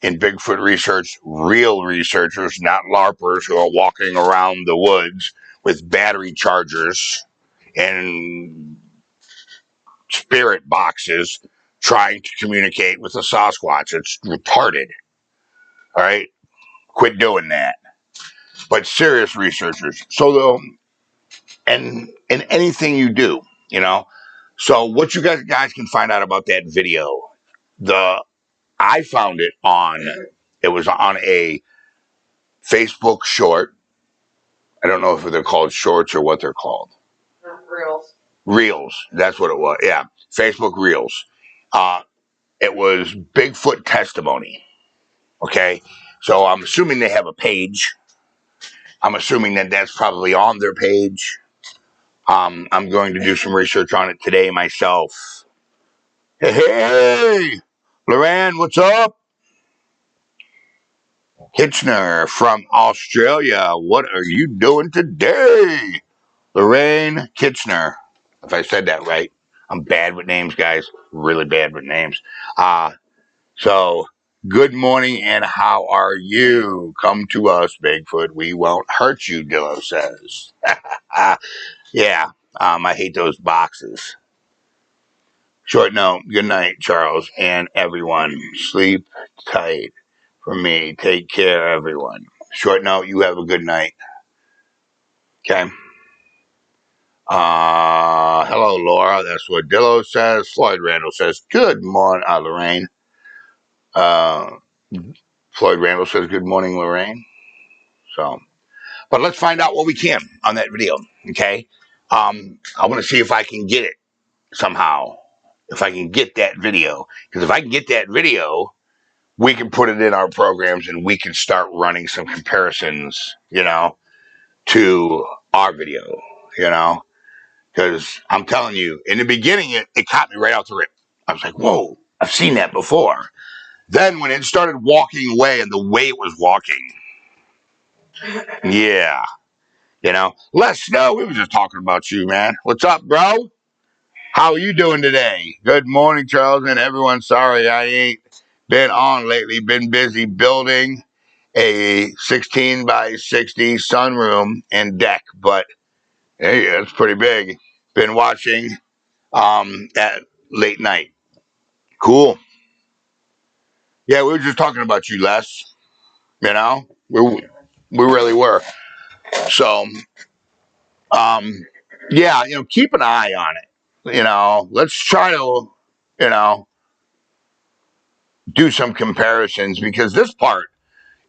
in Bigfoot research, real researchers, not LARPers who are walking around the woods with battery chargers and spirit boxes trying to communicate with a Sasquatch. It's retarded. All right? Quit doing that. But serious researchers. So, and in anything you do, So what you guys can find out about that video, I found it was on a Facebook short. I don't know if they're called shorts or what they're called. Reels. Reels. That's what it was. Yeah. Facebook Reels. It was Bigfoot testimony. Okay. So I'm assuming they have a page. I'm assuming that that's probably on their page. I'm going to do some research on it today myself. Hey, Loran, what's up? Kitchener from Australia, what are you doing today? Lorraine Kitchener, if I said that right. I'm bad with names, guys. Really bad with names. So, good morning and how are you? Come to us, Bigfoot. We won't hurt you, Dillo says. Yeah, I hate those boxes. Short note, good night, Charles, and everyone. Sleep tight for me. Take care, everyone. Short note, you have a good night. Okay. Hello, Laura. That's what Dillo says. Floyd Randall says, good morning, Lorraine. Uh, Floyd Randall says, good morning, Lorraine. So, but let's find out what we can on that video. Okay. I want to see if I can get it somehow. If I can get that video. Because if I can get that video, we can put it in our programs and we can start running some comparisons, to our video, because I'm telling you, in the beginning, it caught me right out the rip. I was like, whoa, I've seen that before. Then when it started walking away and the way it was walking, yeah, Les Snow, we were just talking about you, man. What's up, bro? How are you doing today? Good morning, Charles, and everyone. Sorry I ain't been on lately. Been busy building a 16 by 60 sunroom and deck, but hey, it's pretty big. Been watching at late night. Cool. Yeah, we were just talking about you, Les. We really were. So, yeah, keep an eye on it. Let's try to, you know, do some comparisons because this part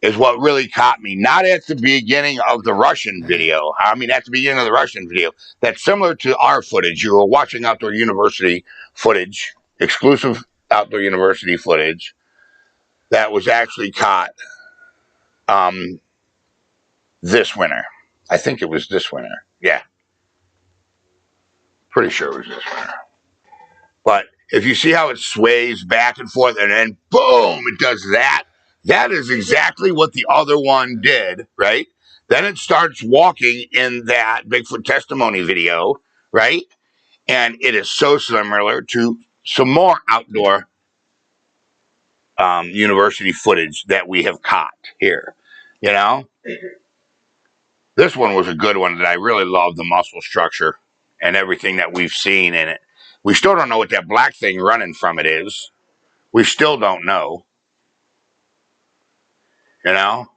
is what really caught me. Not at the beginning of the Russian video. I mean, at the beginning of the Russian video. That's similar to our footage. You were watching Outdoor University footage, exclusive Outdoor University footage that was actually caught this winter. I think it was this winter. Yeah. Pretty sure it was this winter. But if you see how it sways back and forth and then boom, it does that. That is exactly what the other one did, right? Then it starts walking in that Bigfoot testimony video, right? And it is so similar to some more outdoor university footage that we have caught here. This one was a good one that I really love the muscle structure and everything that we've seen in it. We still don't know what that black thing running from it is. We still don't know. You know?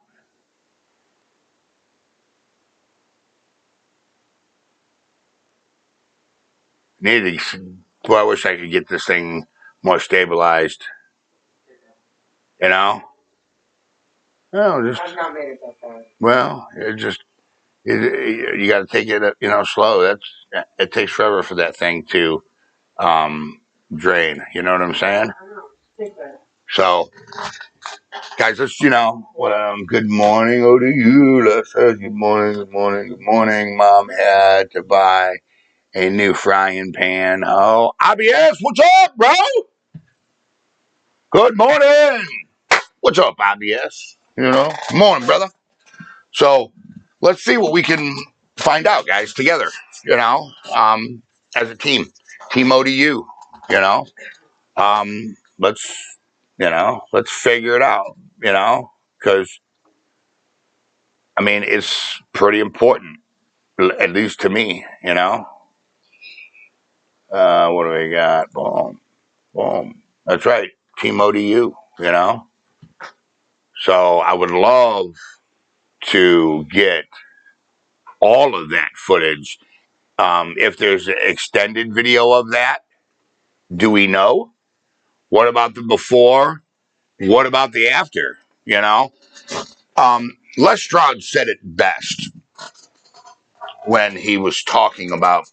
Need to, boy, I wish I could get this thing more stabilized. You know? Well, I've not made it that far. Well, you got to take it, slow. It takes forever for that thing to drain. You know what I'm saying? I know. Take that. So, guys, let's, good morning, to you. Let's say good morning, good morning, good morning. Mom had to buy a new frying pan. Oh, IBS, what's up, bro? Good morning. What's up, IBS? Morning, brother. So, let's see what we can find out, guys, together, as a team. Team ODU, let's, let's figure it out, because I mean, it's pretty important, at least to me, What do we got? Boom, boom. That's right. Team ODU, So I would love to get all of that footage. If there's an extended video of that, do we know? What about the before? What about the after? Les Stroud said it best when he was talking about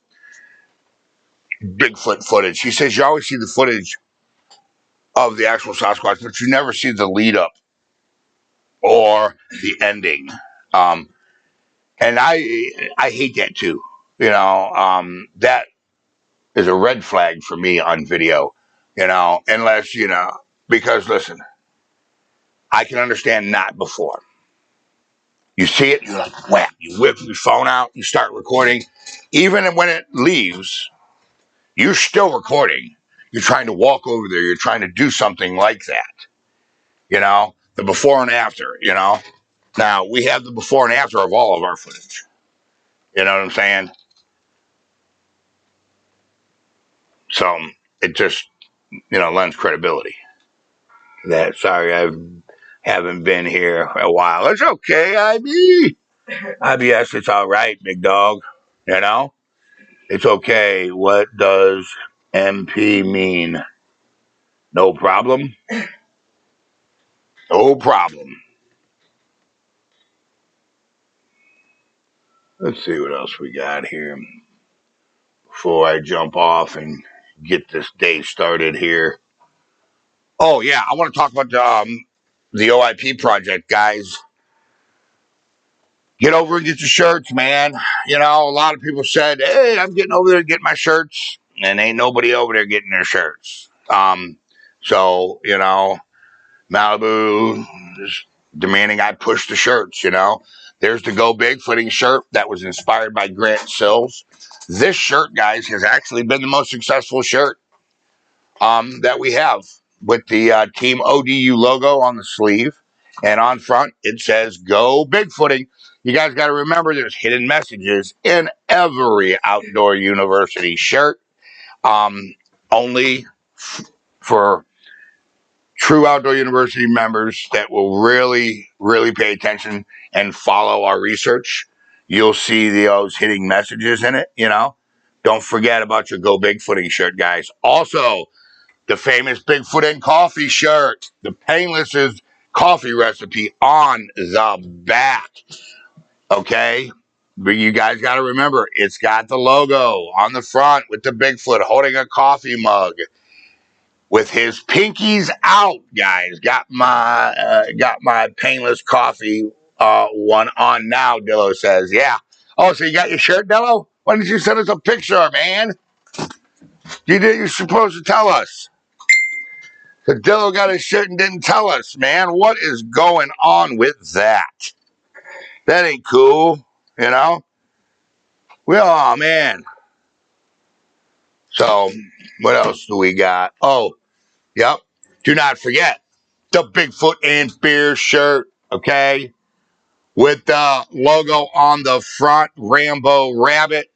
Bigfoot footage. He says you always see the footage of the actual Sasquatch, but you never see the lead up or the ending. And I hate that too. that is a red flag for me on video, unless, because listen, I can understand not before. You see it, you're like, whap, you whip your phone out, you start recording. Even when it leaves, you're still recording. You're trying to walk over there, you're trying to do something like that, the before and after, Now, we have the before and after of all of our footage. You know what I'm saying? So it just, lends credibility. Sorry, I haven't been here a while. It's okay, IB. IBS, it's all right, big dog. It's okay. What does MP mean? No problem. No problem. Let's see what else we got here before I jump off and get this day started here. Oh yeah, I want to talk about the OIP project, guys. Get over and get your shirts, man. A lot of people said, "Hey, I'm getting over there to get my shirts," and ain't nobody over there getting their shirts. So Malibu is demanding I push the shirts. There's the Go Bigfooting shirt that was inspired by Grant Sills. This shirt, guys, has actually been the most successful shirt that we have, with the Team ODU logo on the sleeve, and on front it says Go Bigfooting. You guys got to remember there's hidden messages in every outdoor university shirt, only for true outdoor university members that will really, really pay attention and follow our research. You'll see those hidden messages in it. Don't forget about your Go Bigfooting shirt, guys. Also, the famous Bigfoot and coffee shirt, the Painless's coffee recipe on the back. Okay? But you guys got to remember, it's got the logo on the front with the Bigfoot holding a coffee mug with his pinkies out, guys. Got my Painless coffee one on now, Dillo says. Yeah. Oh, so you got your shirt, Dillo? Why didn't you send us a picture, man? You're supposed to tell us. The Dillo got his shirt and didn't tell us, man. What is going on with that? That ain't cool, Well, oh, man. So, what else do we got? Oh, yep. Do not forget the Bigfoot and Beer shirt, okay? With the logo on the front, Rambo Rabbit.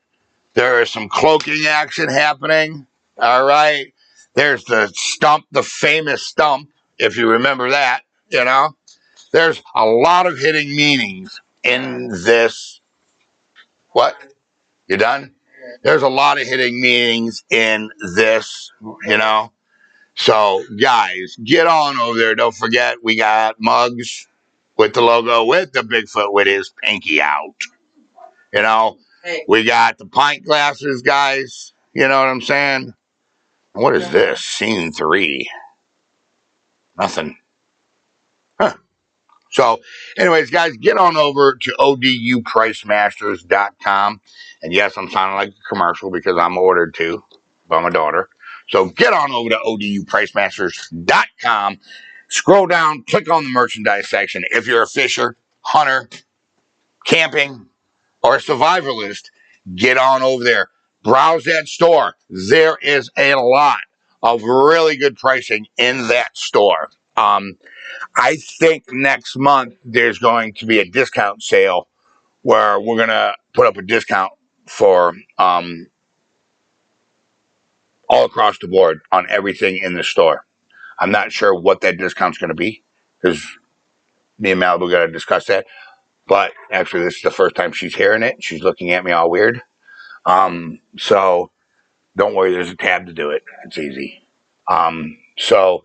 There is some cloaking action happening, all right? There's the stump, the famous stump, if you remember that, There's a lot of hidden meanings in this. What? You done? There's a lot of hidden meanings in this, So, guys, get on over there. Don't forget, we got mugs with the logo, with the Bigfoot with his pinky out. Hey. We got the pint glasses, guys. You know what I'm saying? What is this? Scene 3. Nothing. Huh. So, anyways, guys, get on over to odupricemasters.com. And yes, I'm sounding like a commercial because I'm ordered to by my daughter. So get on over to odupricemasters.com. Scroll down, click on the merchandise section. If you're a fisher, hunter, camping, or a survivalist, get on over there. Browse that store. There is a lot of really good pricing in that store. I think next month there's going to be a discount sale where we're going to put up a discount for all across the board on everything in the store. I'm not sure what that discount's going to be because me and Malibu got to discuss that. But actually, this is the first time she's hearing it. She's looking at me all weird. So don't worry, there's a tab to do it. It's easy. So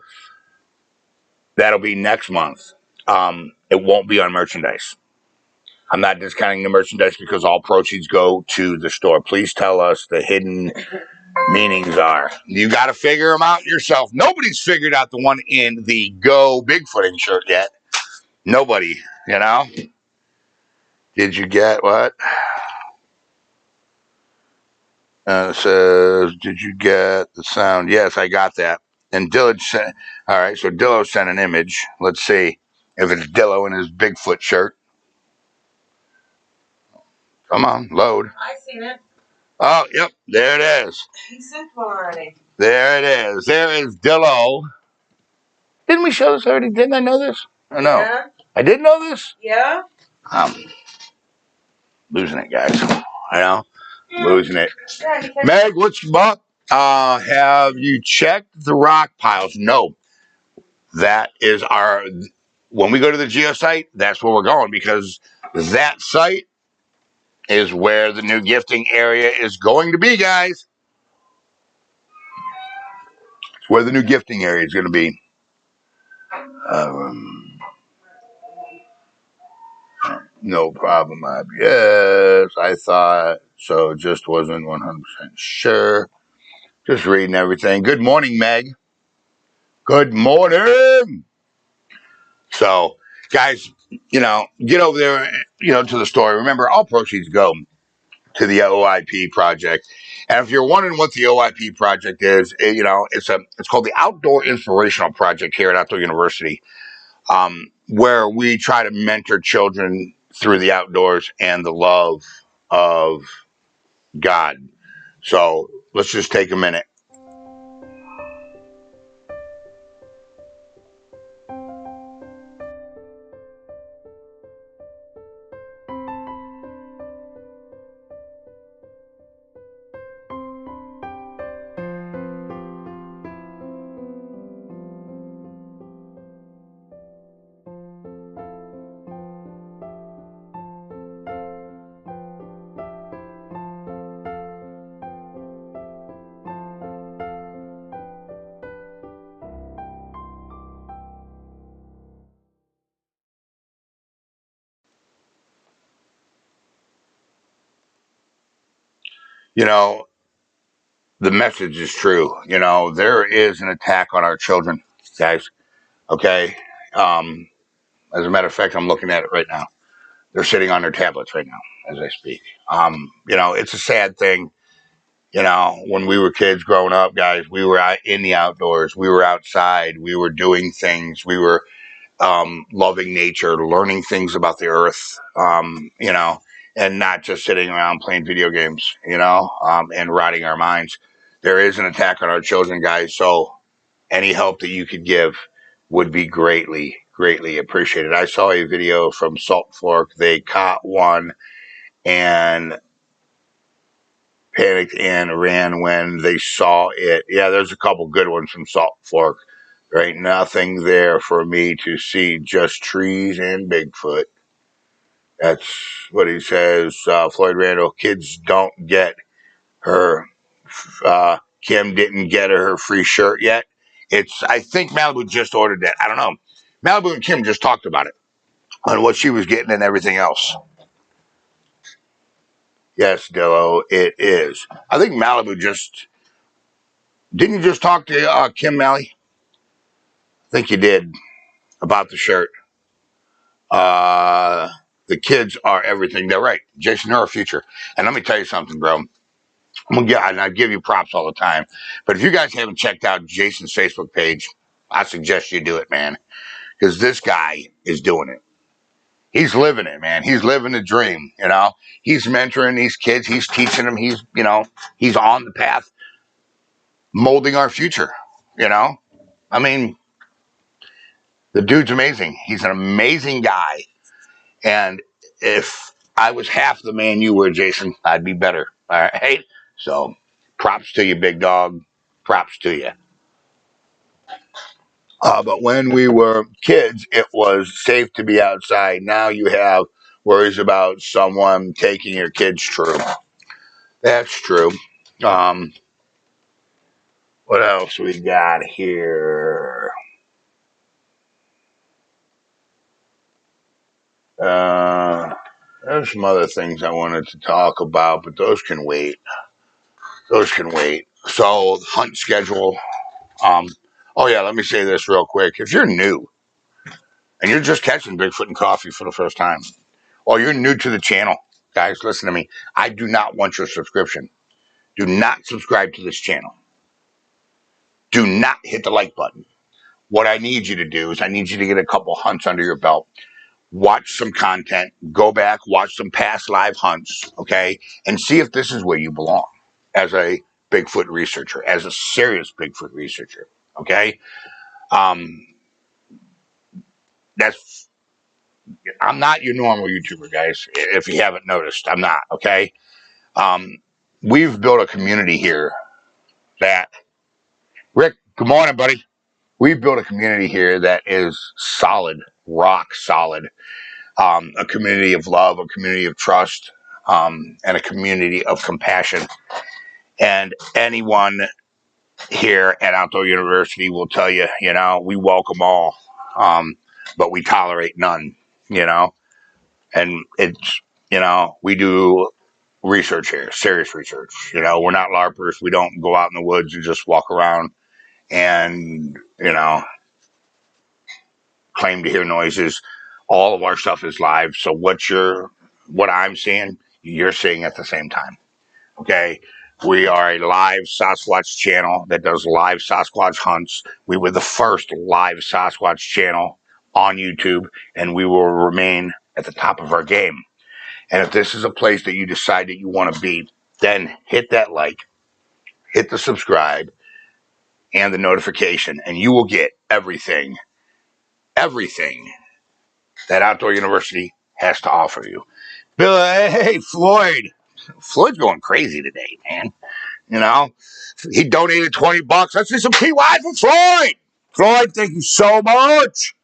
that'll be next month. It won't be on merchandise. I'm not discounting the merchandise because all proceeds go to the store. Please tell us the hidden meanings are. You got to figure them out yourself. Nobody's figured out the one in the Go Bigfooting shirt yet. Nobody, Did you get what? Says, did you get the sound? Yes, I got that. And Dillo sent. All right, so Dillo sent an image. Let's see if it's Dillo in his Bigfoot shirt. Come on, load. I seen it. Oh, yep, there it is. He sent one already. There it is. There is Dillo. Didn't we show this already? Didn't I know this? Or no? Yeah. I didn't know this? Yeah. I'm losing it, guys. I know. Losing it. Yeah, Meg, what's up? Have you checked the rock piles? No. That is our, when we go to the geosite, that's where we're going, because that site is where the new gifting area is going to be, guys. It's where the new gifting area is going to be. No problem. Yes, I thought so. Just wasn't 100% sure. Just reading everything. Good morning, Meg. Good morning. So, guys, get over there, to the story. Remember, all proceeds go to the OIP project. And if you're wondering what the OIP project is, it's called the Outdoor Inspirational Project here at Outdoor University, where we try to mentor children through the outdoors and the love of God. So let's just take a minute. The message is true. There is an attack on our children, guys. Okay. As a matter of fact, I'm looking at it right now. They're sitting on their tablets right now as I speak. It's a sad thing. When we were kids growing up, guys, we were out in the outdoors. We were outside. We were doing things. We were loving nature, learning things about the earth, and not just sitting around playing video games, and rotting our minds. There is an attack on our children, guys. So any help that you could give would be greatly, greatly appreciated. I saw a video from Salt Fork. They caught one and panicked and ran when they saw it. Yeah, there's a couple good ones from Salt Fork. There ain't nothing there for me to see, just trees and Bigfoot. That's what he says. Floyd Randall, kids don't get her. Kim didn't get her free shirt yet. I think Malibu just ordered that. I don't know. Malibu and Kim just talked about it on what she was getting and everything else. Yes, Dillo, it is. I think Malibu didn't you just talk to Kim Malley? I think you did about the shirt. The kids are everything. They're right. Jason, they're our future. And let me tell you something, bro. I give you props all the time. But if you guys haven't checked out Jason's Facebook page, I suggest you do it, man. Because this guy is doing it. He's living it, man. He's living the dream, He's mentoring these kids. He's teaching them. He's on the path, molding our future, I mean, the dude's amazing. He's an amazing guy. And if I was half the man you were, Jason, I'd be better. All right. So props to you, big dog. Props to you. But when we were kids, it was safe to be outside. Now you have worries about someone taking your kids. True. That's true. What else we got here? There's some other things I wanted to talk about, but those can wait. Those can wait. So, hunt schedule. Oh yeah, let me say this real quick. If you're new and you're just catching Bigfoot and Coffee for the first time, or you're new to the channel, guys, listen to me. I do not want your subscription. do not subscribe to this channel. Do not hit the like button. What I need you to do is I need you to get a couple hunts under your belt. Watch some content. Go back, watch some past live hunts, okay? And see if this is where you belong as a Bigfoot researcher, as a serious Bigfoot researcher, okay? That's I'm not your normal YouTuber, guys. If you haven't noticed, I'm not, okay? We've built a community here that, Rick, good morning, buddy. We've built a community here that is solid, rock solid. A community of love, a community of trust, and a community of compassion. And anyone here at Outdoor University will tell you, we welcome all, but we tolerate none, and it's, we do research here, serious research. We're not LARPers. We don't go out in the woods and just walk around and, claim to hear noises. All of our stuff is live. So what I'm seeing, you're seeing at the same time. Okay. We are a live Sasquatch channel that does live Sasquatch hunts. We were the first live Sasquatch channel on YouTube, and we will remain at the top of our game. And if this is a place that you decide that you want to be, then hit that like, hit the subscribe, and the notification, and you will get everything that Outdoor University has to offer you. Bill, hey, Floyd. Floyd's going crazy today, man. He donated $20. Let's see some TY for Floyd. Floyd, thank you so much.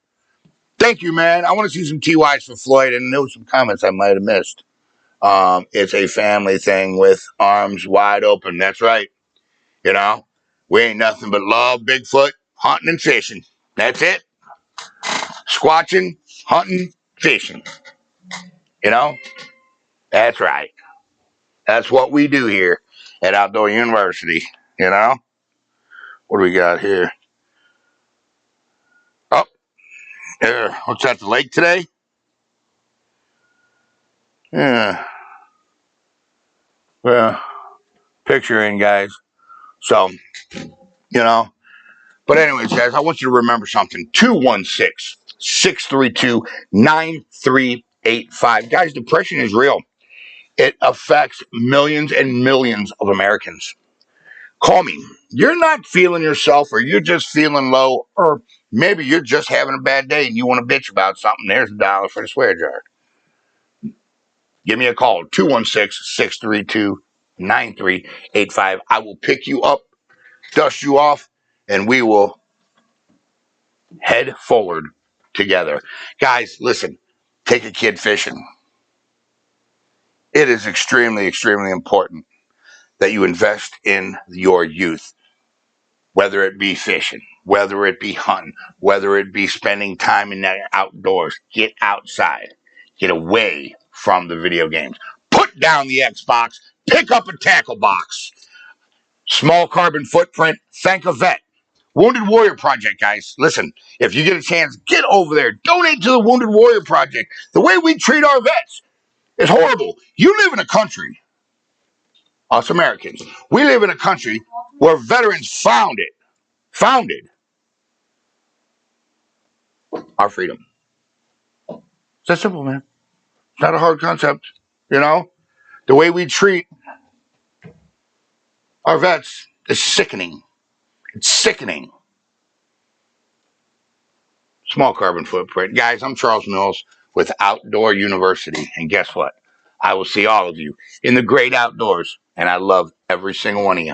Thank you, man. I want to see some TYs for Floyd, and there were some comments I might have missed. It's a family thing with arms wide open. That's right. We ain't nothing but love, Bigfoot, hunting and fishing. That's it. Squatching, hunting, fishing. That's right. That's what we do here at Outdoor University. What do we got here? Oh, there. What's at the lake today? Yeah. Well, picture in, guys. So, But anyways, guys, I want you to remember something. 216-632-9385. Guys, depression is real. It affects millions and millions of Americans. Call me. You're not feeling yourself, or you're just feeling low, or maybe you're just having a bad day and you want to bitch about something. There's $1 for the swear jar. Give me a call, 216-632-9385. I will pick you up, dust you off, and we will head forward together. Guys, listen, take a kid fishing. It is extremely, extremely important that you invest in your youth, whether it be fishing, whether it be hunting, whether it be spending time in the outdoors. Get outside. Get away from the video games. Put down the Xbox. Pick up a tackle box. Small carbon footprint. Thank a vet. Wounded Warrior Project, guys. Listen, if you get a chance, get over there. Donate to the Wounded Warrior Project. The way we treat our vets is horrible. You live in a country, us Americans, we live in a country where veterans founded our freedom. It's that simple, man. It's not a hard concept. The way we treat our vets is sickening. It's sickening. Small carbon footprint. Guys, I'm Charles Mills with Outdoor University. And guess what? I will see all of you in the great outdoors. And I love every single one of you.